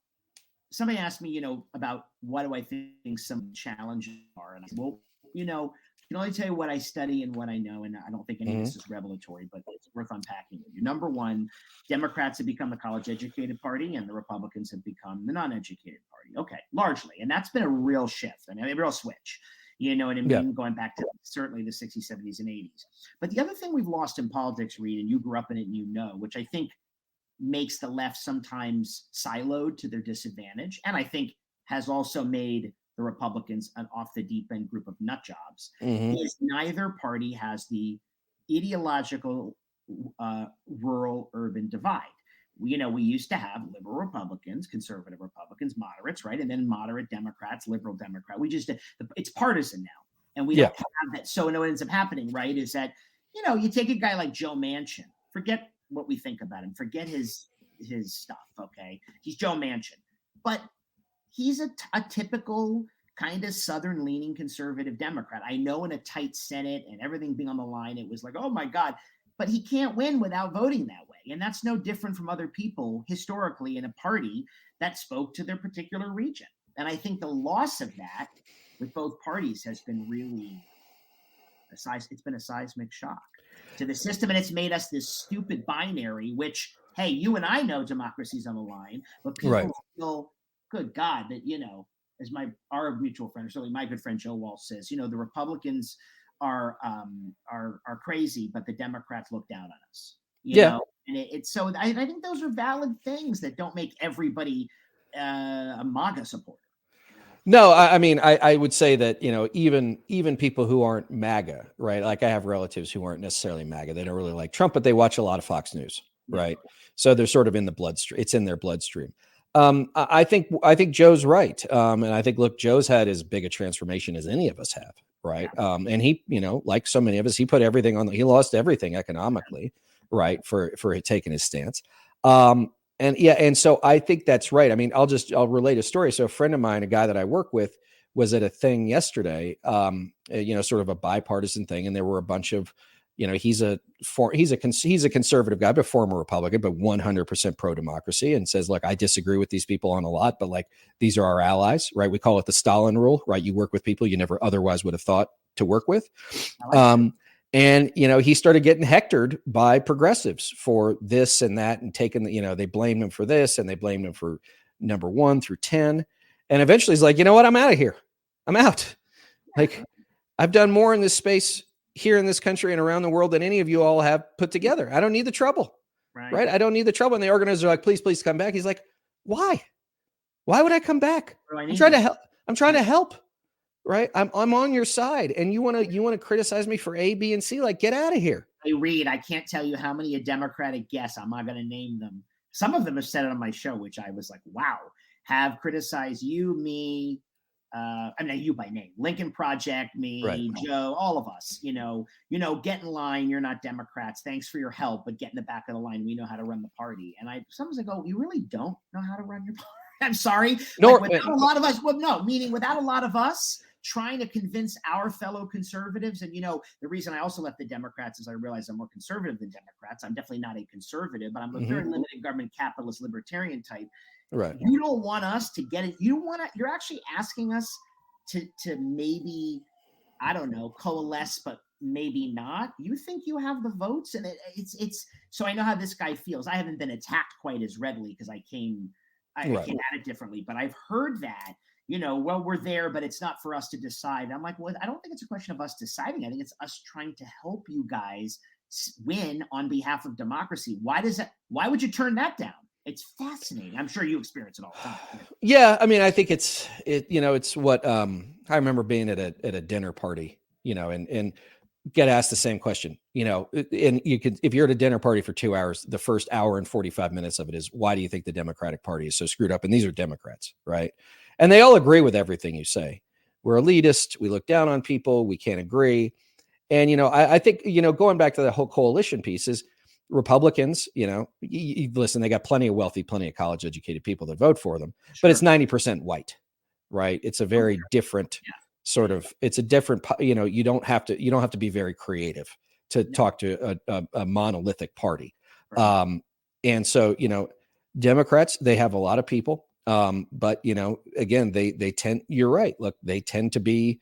Somebody asked me, about what do I think some challenges are. And I said, well, I can only tell you what I study and what I know. And I don't think any of this is revelatory, but it's worth unpacking with you. Number one, Democrats have become the college-educated party and the Republicans have become the non-educated party. Okay, largely. And that's been a real shift. I mean, a real switch. You know what I mean? Yeah. Going back to certainly the 60s, 70s, and 80s. But the other thing we've lost in politics, Reed, and you grew up in it and which I think makes the left sometimes siloed to their disadvantage, and I think has also made the Republicans an off the deep end group of nut jobs, is neither party has the ideological rural urban divide. We used to have liberal Republicans, conservative Republicans, moderates, right? And then moderate Democrats, liberal Democrat. It's partisan now. And we don't have that. So what ends up happening, right, is that, you take a guy like Joe Manchin, forget what we think about him, forget his stuff, okay? He's Joe Manchin. But he's a typical kind of Southern-leaning conservative Democrat. I know in a tight Senate and everything being on the line, it was like, oh my God. But he can't win without voting that way. And that's no different from other people historically in a party that spoke to their particular region. And I think the loss of that with both parties has been really it's been a seismic shock to the system. And it's made us this stupid binary, which, hey, you and I know democracy's on the line, but people feel, good God, that, as our mutual friend, or certainly my good friend Joe Walsh says, the Republicans are crazy, but the Democrats look down on us. You know? And it's so I think those are valid things that don't make everybody a MAGA supporter. No, I mean, I would say that, even people who aren't MAGA, right? Like I have relatives who aren't necessarily MAGA. They don't really like Trump, but they watch a lot of Fox News, right? So they're sort of in the bloodstream. It's in their bloodstream. I think Joe's right. And I think, look, Joe's had as big a transformation as any of us have, right? And he, like so many of us, he put everything on, he lost everything economically, right? For taking his stance. And so I think that's right. I mean, I'll relate a story. So a friend of mine, a guy that I work with, was at a thing yesterday, sort of a bipartisan thing. And there were a bunch of, he's a conservative guy, but former Republican, but 100% pro-democracy, and says, look, I disagree with these people on a lot, but like, these are our allies, right? We call it the Stalin rule, right? You work with people you never otherwise would have thought to work with. And, he started getting hectored by progressives for this and that, and taking they blamed him for this and they blamed him for number 1 through 10. And eventually he's like, you know what? I'm out of here. I'm out. Like, I've done more in this space here in this country and around the world than any of you all have put together. I don't need the trouble. Right? I don't need the trouble. And the organizers are like, please come back. He's like, why? Why would I come back? What do I I'm need trying you to for? help. I'm trying to help. Right. I'm on your side. And you want to criticize me for A, B, and C? Like, get out of here. Hey, Reed, I can't tell you how many a Democratic guests, I'm not going to name them. Some of them have said it on my show, which I was like, wow, have criticized you, me, I mean, you by name, Lincoln Project, me, Right. Joe, all of us, get in line. You're not Democrats. Thanks for your help, but get in the back of the line. We know how to run the party. And someone's like, oh, you really don't know how to run your party? I'm sorry. No, Like, without a lot of us, well, no, meaning without a lot of us trying to convince our fellow conservatives. And, the reason I also left the Democrats is I realized I'm more conservative than Democrats. I'm definitely not a conservative, but I'm a very limited government capitalist libertarian type. Right. You don't want us to get it. You're actually asking us to maybe, I don't know, coalesce, but maybe not. You think you have the votes, and it's so I know how this guy feels. I haven't been attacked quite as readily because I came at it differently, but I've heard that, well, we're there, but it's not for us to decide. I'm like, well, I don't think it's a question of us deciding. I think it's us trying to help you guys win on behalf of democracy. Why would you turn that down? It's fascinating. I'm sure you experience it all the time. Yeah, I mean, I think it's what I remember being at a dinner party, and get asked the same question, and you could, if you're at a dinner party for 2 hours, the first hour and 45 minutes of it is, why do you think the Democratic Party is so screwed up? And these are Democrats, right? And they all agree with everything you say. We're elitist. We look down on people. We can't agree. And, I think, going back to the whole coalition piece is, Republicans, listen, they got plenty of wealthy, plenty of college educated people that vote for them, but it's 90% white, right? It's a very different sort of, it's a different, you don't have to be very creative to talk to a monolithic party. And so, Democrats, they have a lot of people. But, again, they tend, you're right. Look, they tend to be,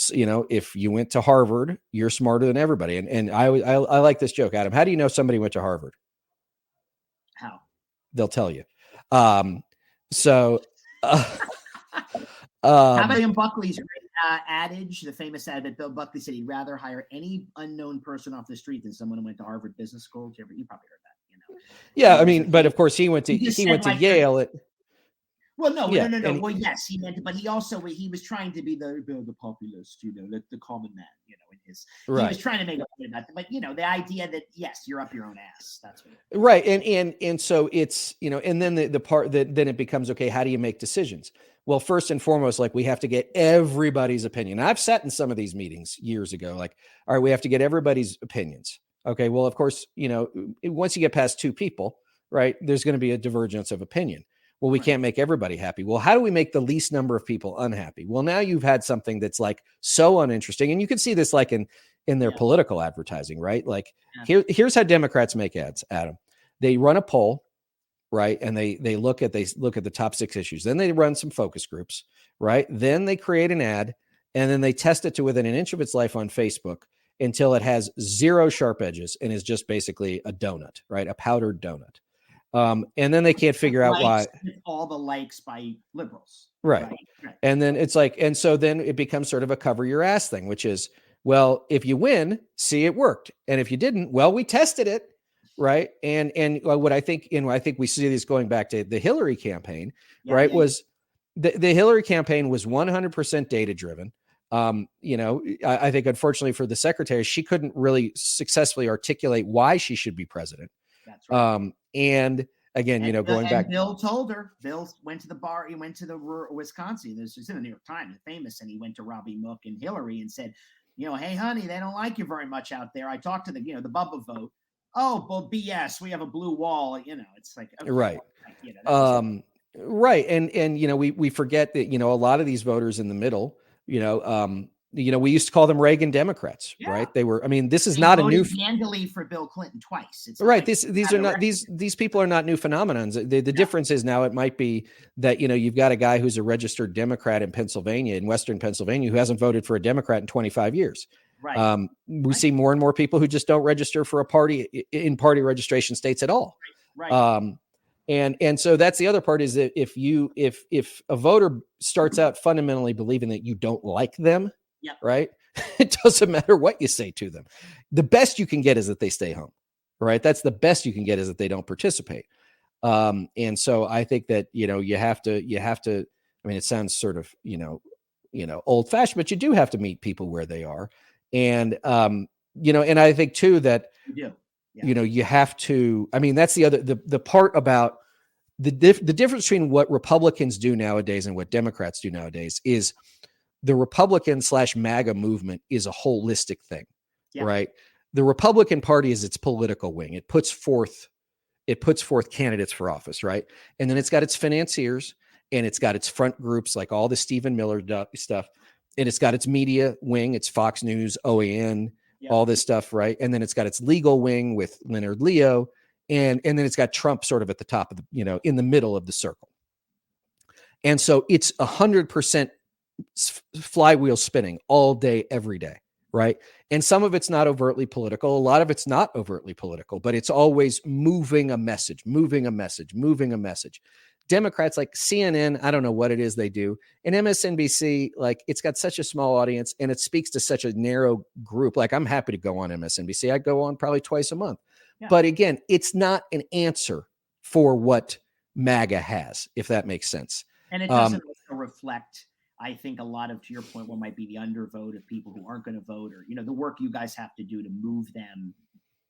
if you went to Harvard, you're smarter than everybody. And I like this joke, Adam. How do you know somebody went to Harvard? How? They'll tell you. So, how about William Buckley's adage, the famous ad that Bill Buckley said he'd rather hire any unknown person off the street than someone who went to Harvard Business School. You probably heard that, Yeah, I mean, but of course he went to Yale. Well, no. Well, yes, he meant it, but he was trying to be the populist, the common man, in his. He was trying to make a point about that, but the idea that yes, you're up your own ass. That's what. Right, and so it's and then the part that then it becomes, okay, how do you make decisions? Well, first and foremost, like, we have to get everybody's opinion. I've sat in some of these meetings years ago, like, all right, we have to get everybody's opinions. Okay, well, of course, once you get past two people, right, there's going to be a divergence of opinion. Well, we can't make everybody happy. Well, how do we make the least number of people unhappy? Well, now you've had something that's like so uninteresting. And you can see this like in their political advertising, right? Like here's how Democrats make ads, Adam. They run a poll, right? And they look at the top 6 issues. Then they run some focus groups, right? Then they create an ad, and then they test it to within an inch of its life on Facebook until it has 0 sharp edges and is just basically a donut, right? A powdered donut. And then they can't figure out why. All the likes by liberals. Right. And then it's like, and so then it becomes sort of a cover your ass thing, which is, well, if you win, see, it worked. And if you didn't, well, we tested it. Right. And what I think we see this going back to the Hillary campaign, was the Hillary campaign was 100% data driven. I think unfortunately for the secretary, she couldn't really successfully articulate why she should be president. That's right. And again, going back, Bill told her. Bill went to the bar. He went to the Wisconsin. This is in the New York Times, famous, and he went to Robbie Mook and Hillary and said, hey, honey, they don't like you very much out there. I talked to the Bubba vote. Oh, well, BS. We have a blue wall. It's like okay, right. Right. And we forget that a lot of these voters in the middle, we used to call them Reagan Democrats, right? They were. I mean, this is not a new. Handily for Bill Clinton twice. It's right. These are not these people are not new phenomenons. The difference is now it might be that you've got a guy who's a registered Democrat in Pennsylvania, in Western Pennsylvania, who hasn't voted for a Democrat in 25 years. Right. We see more and more people who just don't register for a party in party registration states at all. Right. And so that's the other part is that if a voter starts out fundamentally believing that you don't like them, right, it doesn't matter what you say to them. The best you can get is that they stay home, right? That's the best you can get is that they don't participate. And so I think that, you have to, I mean, it sounds sort of, old fashioned, but you do have to meet people where they are. And, and I think too, that, You do. Yeah. you have to, I mean, that's the part about the difference between what Republicans do nowadays and what Democrats do nowadays is the Republican/MAGA movement is a holistic thing, Yeah. right? The Republican Party is its political wing. It puts forth candidates for office, right? And then it's got its financiers and it's got its front groups, like all the Stephen Miller stuff. And it's got its media wing, it's Fox News, OAN, all this stuff, right? And then it's got its legal wing with Leonard Leo. And then it's got Trump sort of at the top of the, in the middle of the circle. And so it's 100% flywheel spinning all day, every day, right? And some of it's not overtly political. A lot of it's not overtly political, but it's always moving a message. Democrats like CNN, I don't know what it is they do. And MSNBC, like, it's got such a small audience and it speaks to such a narrow group. Like, I'm happy to go on MSNBC. I go on probably twice a month. Yeah. But again, it's not an answer for what MAGA has, if that makes sense. And it doesn't also reflect, I think, a lot of, to your point, what might be the undervote of people who aren't going to vote, or, the work you guys have to do to move them.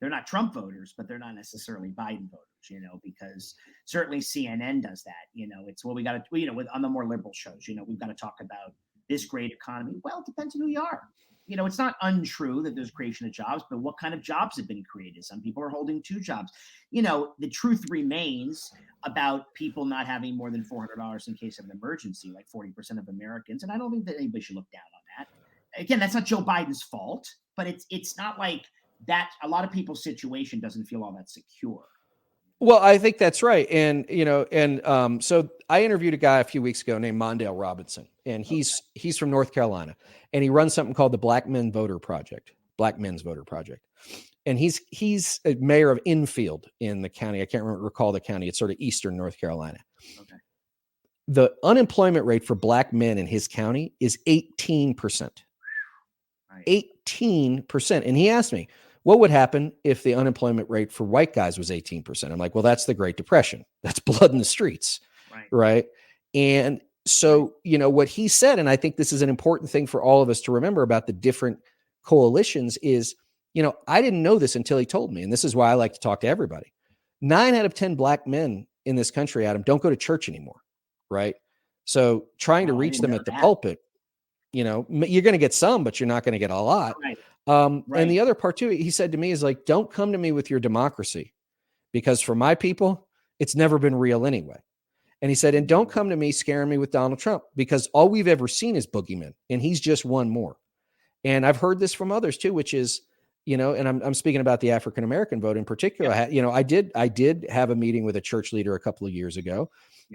They're not Trump voters, but they're not necessarily Biden voters, because certainly CNN does that. It's, well, we got to, on the more liberal shows, we've got to talk about this great economy. Well, it depends on who you are. It's not untrue that there's creation of jobs, but what kind of jobs have been created? Some people are holding 2 jobs. The truth remains about people not having more than $400 in case of an emergency, like 40% of Americans. And I don't think that anybody should look down on that. Again, that's not Joe Biden's fault, but it's not like that. A lot of people's situation doesn't feel all that secure. Well, I think that's right. And, so I interviewed a guy a few weeks ago named Mondale Robinson, and he's from North Carolina, and he runs something called the Black Men's Voter Project. And he's a mayor of Enfield in the county. I can't recall the county. It's sort of eastern North Carolina. Okay. The unemployment rate for Black men in his county is 18%. Right. 18%. And he asked me, what would happen if the unemployment rate for white guys was 18%? I'm like, well, that's the Great Depression. That's blood in the streets. Right. And so, what he said, and I think this is an important thing for all of us to remember about the different coalitions is, I didn't know this until he told me. And this is why I like to talk to everybody. 9 out of 10 Black men in this country, Adam, don't go to church anymore. Right. So trying to reach them at the pulpit, you're going to get some, but you're not going to get a lot. Right. And the other part too, he said to me is like, don't come to me with your democracy, because for my people, it's never been real anyway. And he said, and don't come to me scaring me with Donald Trump, because all we've ever seen is boogeymen, and he's just one more. And I've heard this from others too, which is, and I'm speaking about the African-American vote in particular. Yeah. I did have a meeting with a church leader a couple of years ago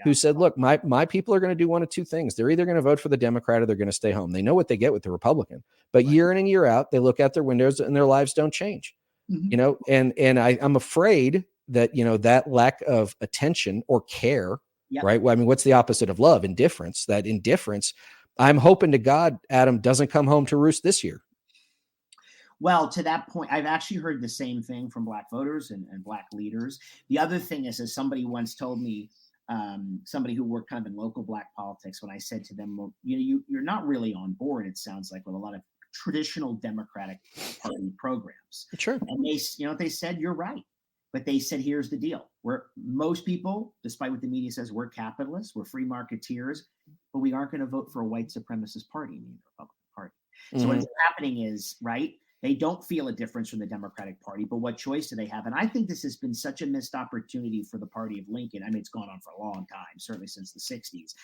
who said, look, my people are going to do one of 2 things. They're either going to vote for the Democrat or they're going to stay home. They know what they get with the Republican, but year in and year out, they look out their windows and their lives don't change, and I'm afraid that, that lack of attention or care, right? Well, I mean, what's the opposite of love? Indifference. That indifference, I'm hoping to God, Adam, doesn't come home to roost this year. Well, to that point, I've actually heard the same thing from Black voters and Black leaders. The other thing is, as somebody once told me, somebody who worked kind of in local Black politics, when I said to them, well, you're not really on board, it sounds like, with a lot of traditional Democratic Party programs. Sure. And they said, you're right. But they said, here's the deal. Most people, despite what the media says, we're capitalists, we're free marketeers, but we aren't going to vote for a white supremacist party in the Republican Party. Mm-hmm. So what's happening is, right, they don't feel a difference from the Democratic Party, but what choice do they have? And I think this has been such a missed opportunity for the party of Lincoln. I mean, it's gone on for a long time, certainly since the 60s,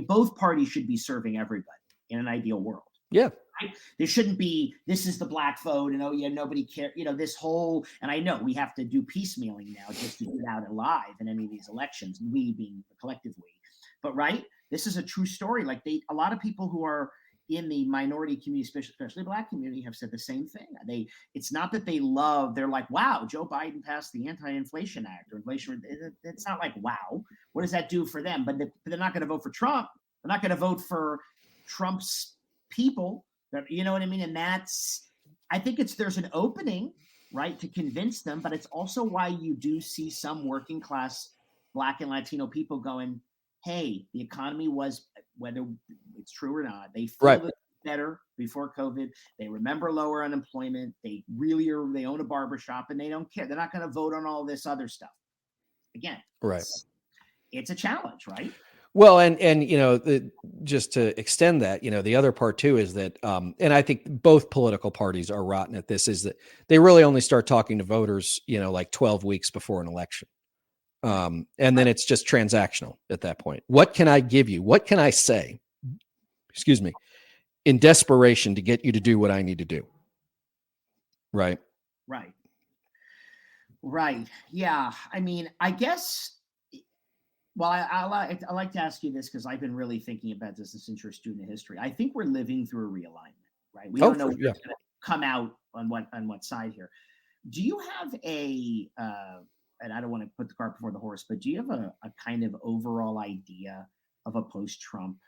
both parties should be serving everybody in an ideal world. Yeah. Right? There shouldn't be, this is the Black vote, and nobody cares, this whole, and I know we have to do piecemealing now just to get out alive in any of these elections, we being the collective we. But right, this is a true story. Like a lot of people who are in the minority community, especially Black community, have said the same thing. It's not that they're like, wow, Joe Biden passed the Anti-Inflation Act or inflation. It's not like, wow, what does that do for them? But they're not going to vote for Trump. They're not going to vote for Trump's people. You know what I mean? And I think there's an opening. right, to convince them. But it's also why you do see some working class Black and Latino people going, hey, the economy was, whether it's true or not, they feel Right. that better before COVID. They remember lower unemployment. They really are, they own a barbershop and they don't care. They're not going to vote on all this other stuff. Again, Right. it's a challenge, right? Well, and just to extend that, the other part too is that, and I think both political parties are rotten at this, is that they really only start talking to voters, like 12 weeks before an election. And then it's just transactional at that point. What can I give you? What can I say? Excuse me, in desperation to get you to do what I need to do. Right. Right. Yeah. I mean, I guess, well, I like to ask you this because I've been really thinking about this since you're a student of history. I think we're living through a realignment, right? We don't know what's going to come out on what side here. Do you have and I don't want to put the cart before the horse, but do you have a kind of overall idea of a post-Trump,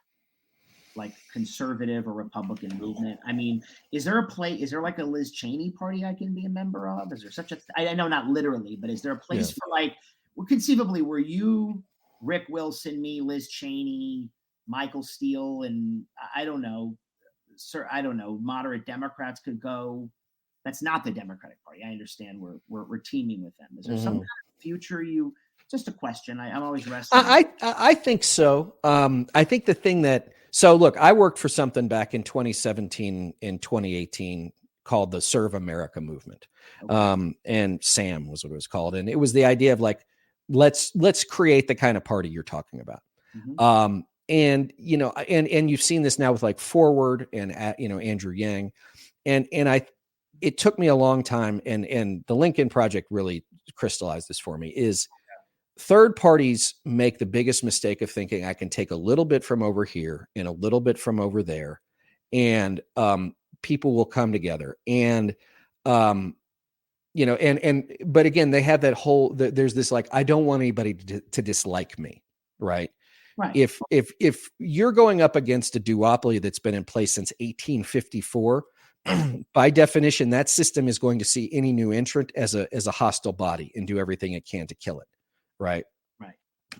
like, conservative or Republican movement? I mean, is there like a Liz Cheney party I can be a member of? Is there such a, I know not literally, but is there a place for, like, well, conceivably, were you Rick Wilson, me, Liz Cheney, Michael Steele, and I don't know, moderate Democrats could go. That's not the Democratic Party. I understand we're teaming with them. Is there some kind of future just a question. I'm always wrestling. I think so. I think the thing so look, I worked for something back in 2017 and 2018 called the Serve America movement. Okay. And SAM was what it was called. And it was the idea of, like, let's create the kind of party you're talking about. Mm-hmm. And you've seen this now with, like, Forward and, Andrew Yang. And it took me a long time. And the Lincoln Project really crystallized this for me, is third parties make the biggest mistake of thinking I can take a little bit from over here and a little bit from over there, and people will come together. And but again, they have that whole, there's this, like, I don't want anybody to dislike me, right? Right. If you're going up against a duopoly that's been in place since 1854, by definition, that system is going to see any new entrant as a hostile body and do everything it can to kill it. Right.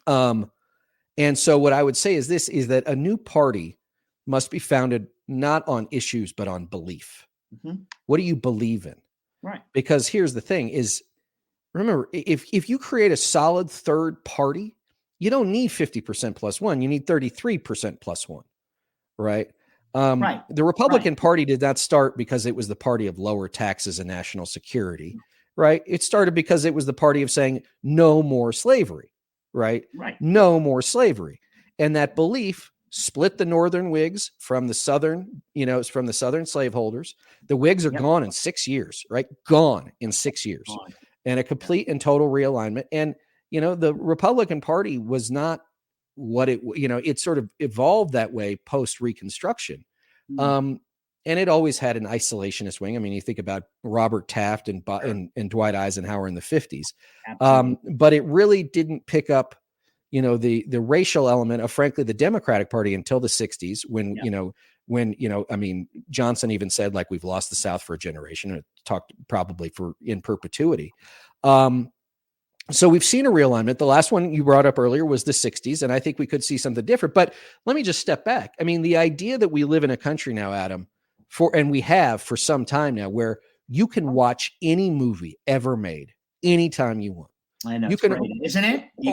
And so what I would say is that a new party must be founded not on issues, but on belief. Mm-hmm. What do you believe in? Right. Because here's the thing is, remember, if you create a solid third party, you don't need 50% plus one. You need 33% plus one. Right. Right. The Republican Party did not start because it was the party of lower taxes and national security. Right. It started because it was the party of saying no more slavery. Right. No more slavery. And that belief split the Northern Whigs from the Southern, from the Southern slaveholders. The Whigs are gone in 6 years, right? Gone in 6 years. And a complete and total realignment. And, the Republican Party was not what it sort of evolved that way post Reconstruction. And it always had an isolationist wing. I mean, you think about Robert Taft and Dwight Eisenhower in the 50s. But it really didn't pick up, the racial element of, frankly, the Democratic Party until the 60s when Johnson even said, like, we've lost the South for a generation, and it talked probably in perpetuity. So we've seen a realignment. The last one you brought up earlier was the 60s, and I think we could see something different. But let me just step back. I mean, the idea that we live in a country now, Adam, and we have for some time now, where you can watch any movie ever made anytime you want. I know, you can, great, isn't it? You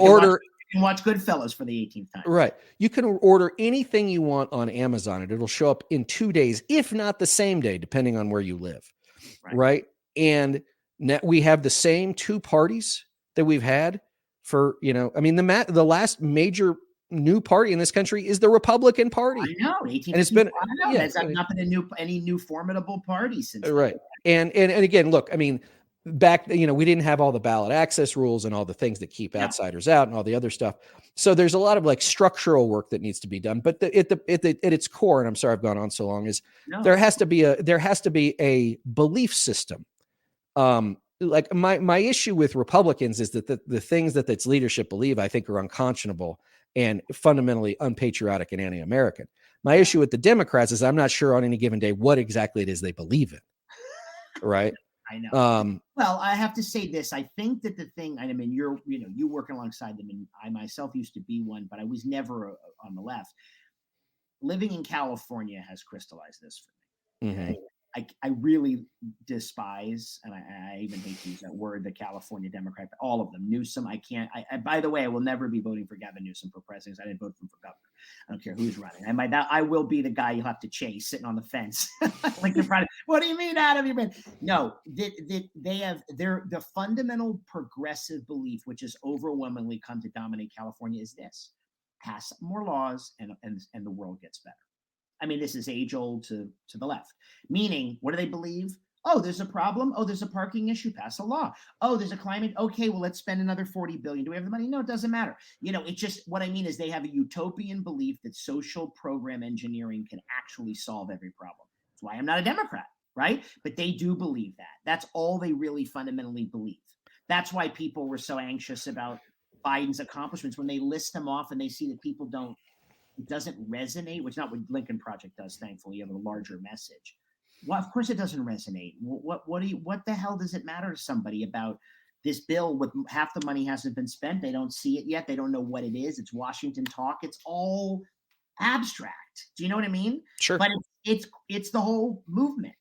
can watch Goodfellas for the 18th time. Right. You can order anything you want on Amazon, and it'll show up in 2 days, if not the same day, depending on where you live. Right. And now we have the same two parties that we've had for, the last major new party in this country is the Republican Party. I know, and it's been, there's not been any new formidable party since. Right. And again, look, I mean, back, we didn't have all the ballot access rules and all the things that keep outsiders out and all the other stuff. So there's a lot of, like, structural work that needs to be done. But at its core, and I'm sorry I've gone on so long, there has to be a belief system. Like my issue with Republicans is that the things that its leadership believe, I think, are unconscionable and fundamentally unpatriotic and anti-American. My issue with the Democrats is I'm not sure on any given day what exactly it is they believe in. Right. I know. Well, I have to say this. I think that the thing, I mean, you working alongside them, and I myself used to be one, but I was never on the left. Living in California has crystallized this for me. Okay. I really despise, and I even hate to use that word, the California Democrat, but all of them. Newsom, I can't. By the way, I will never be voting for Gavin Newsom for president. I didn't vote for him for governor. I don't care who's running. I will be the guy you'll have to chase sitting on the fence. Like you're probably, what do you mean, Adam? You been? No, they have the fundamental progressive belief, which has overwhelmingly come to dominate California, is this: pass more laws, and the world gets better. I mean, this is age old to the left. Meaning, what do they believe? Oh, there's a problem. Oh, there's a parking issue. Pass a law. Oh, there's a climate. Okay, well, let's spend another 40 billion. Do we have the money? No, it doesn't matter. It's just, what I mean is they have a utopian belief that social program engineering can actually solve every problem. That's why I'm not a Democrat, right? But they do believe that. That's all they really fundamentally believe. That's why people were so anxious about Biden's accomplishments when they list them off and they see that people it doesn't resonate, which is not what Lincoln Project does. Thankfully, you have a larger message. Well, of course, it doesn't resonate. What the hell does it matter to somebody about this bill with half the money hasn't been spent? They don't see it yet. They don't know what it is. It's Washington talk. It's all abstract. Do you know what I mean? Sure. But it's the whole movement.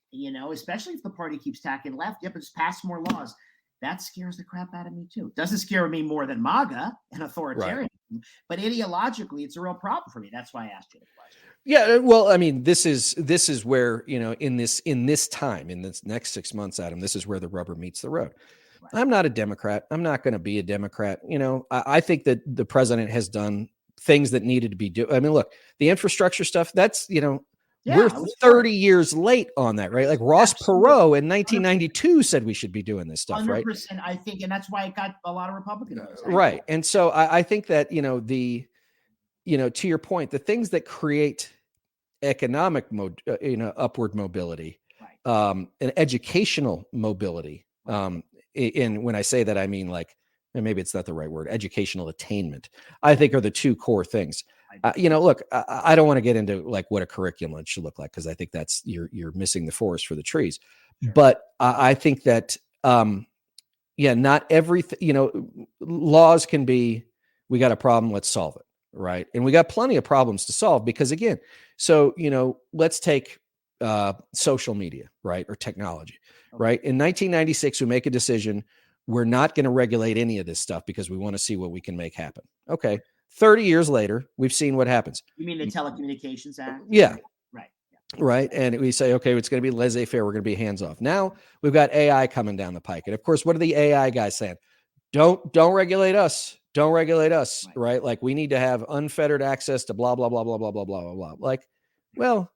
Especially if the party keeps tacking left. Yep, it's pass more laws. That scares the crap out of me too. It doesn't scare me more than MAGA and authoritarian, right. But ideologically, it's a real problem for me. That's why I asked you the question. Yeah, well, I mean, this is where, in this time, in this next 6 months, Adam, this is where the rubber meets the road. Right. I'm not a Democrat. I'm not going to be a Democrat. I think that the president has done things that needed to be done. I mean, look, the infrastructure stuff, that's, we're 30 years late on that, right? Like Ross Perot in 1992 said we should be doing this stuff, 100%, right? I think, and that's why it got a lot of Republican votes. Right. And so I think that, to your point, the things that create economic, upward mobility, right. And educational mobility. Right. And when I say that, I mean, like, and maybe it's not the right word, educational attainment, I think are the two core things. Look, I don't want to get into like what a curriculum should look like, because I think that's you're missing the forest for the trees. Sure. But I think that, not everything, laws can be, we got a problem, let's solve it. Right. And we got plenty of problems to solve because, again, so, let's take social media, right, or technology, okay. Right. In 1996, we make a decision. We're not going to regulate any of this stuff because we want to see what we can make happen. Okay. 30 years later, we've seen what happens. You mean the Telecommunications Act? Yeah. Right. Yeah. Right. And we say, okay, it's going to be laissez-faire. We're going to be hands off. Now we've got AI coming down the pike. And of course, what are the AI guys saying? Don't regulate us. Don't regulate us. Right. Like we need to have unfettered access to blah, blah, blah, blah, blah, blah, blah, blah, blah. Like, well,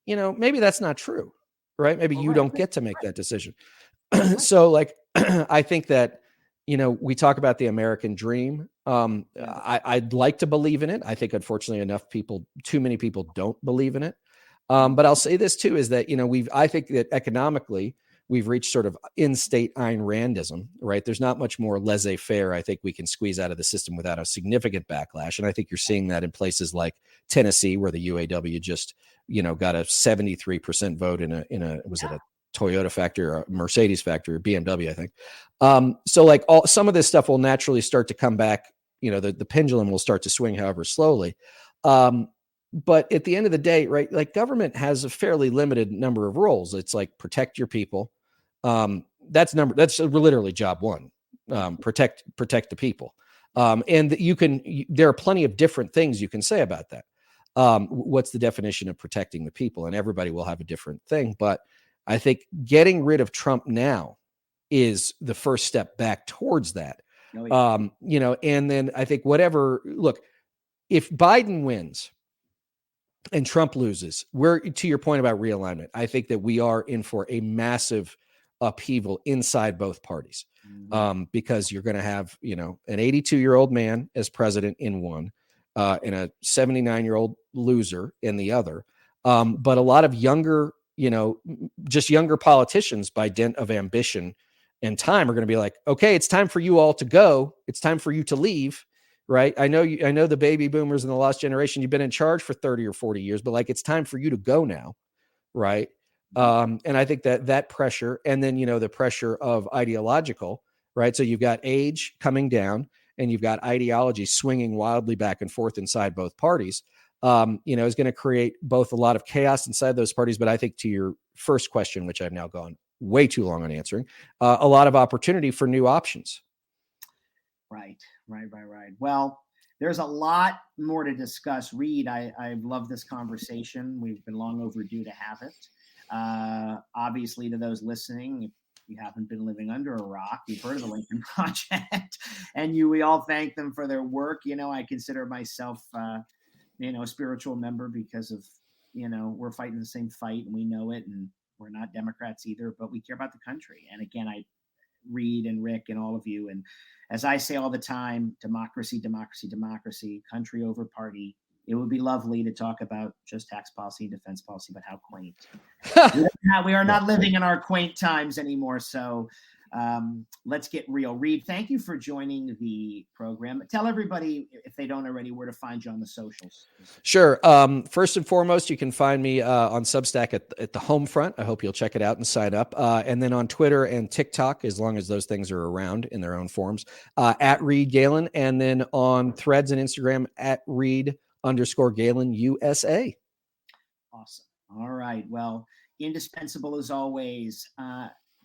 maybe that's not true. Right. Maybe you don't get to make that decision. So like, I think that, we talk about the American dream. I'd like to believe in it. I think, unfortunately, too many people don't believe in it. But I'll say this too, is that, I think that economically we've reached sort of in-state Ayn Randism, right? There's not much more laissez-faire I think we can squeeze out of the system without a significant backlash. And I think you're seeing that in places like Tennessee, where the UAW just, got a 73% vote in a was it a Toyota factory or a Mercedes factory or BMW, I think. So like some of this stuff will naturally start to come back. The pendulum will start to swing, however, slowly. But at the end of the day, right, like government has a fairly limited number of roles. It's like protect your people. That's literally job one. Protect the people. And there are plenty of different things you can say about that. What's the definition of protecting the people? And everybody will have a different thing. But I think getting rid of Trump now is the first step back towards that. Oh, yeah. And then I think if Biden wins and Trump loses, to your point about realignment, I think that we are in for a massive upheaval inside both parties. Mm-hmm. Because you're going to have, an 82-year-old man as president in one, and a 79-year-old loser in the other. But a lot of younger, just younger politicians by dint of ambition and time are going to be like, okay, it's time for you all to go. It's time for you to leave. Right. I know the baby boomers and the lost generation, you've been in charge for 30 or 40 years, but like, it's time for you to go now. Right. And I think that pressure, and then, the pressure of ideological, right? So you've got age coming down and you've got ideology swinging wildly back and forth inside both parties, is going to create both a lot of chaos inside those parties. But I think, to your first question, which I've now gone way too long on answering, a lot of opportunity for new options. Right. Well, there's a lot more to discuss. Reed, I've loved this conversation. We've been long overdue to have it. Obviously, to those listening, if you haven't been living under a rock, you've heard of the Lincoln Project, and we all thank them for their work. I consider myself, a spiritual member because of, we're fighting the same fight and we know it, and we're not Democrats either, but we care about the country. And again, I Reed and Rick and all of you. And as I say all the time, democracy, country over party. It would be lovely to talk about just tax policy and defense policy, but how quaint. We are not living in our quaint times anymore. So let's get real. Reed, thank you for joining the program. Tell everybody, if they don't already, where to find you on the socials. Sure. First and foremost, you can find me on Substack at the home front. I hope you'll check it out and sign up. And then on Twitter and TikTok, as long as those things are around in their own forms, at Reed Galen. And then on Threads and Instagram at Reed_Galen USA. Awesome. All right. Well, indispensable as always.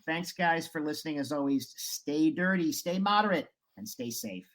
Thanks, guys, for listening. As always, stay dirty, stay moderate, and stay safe.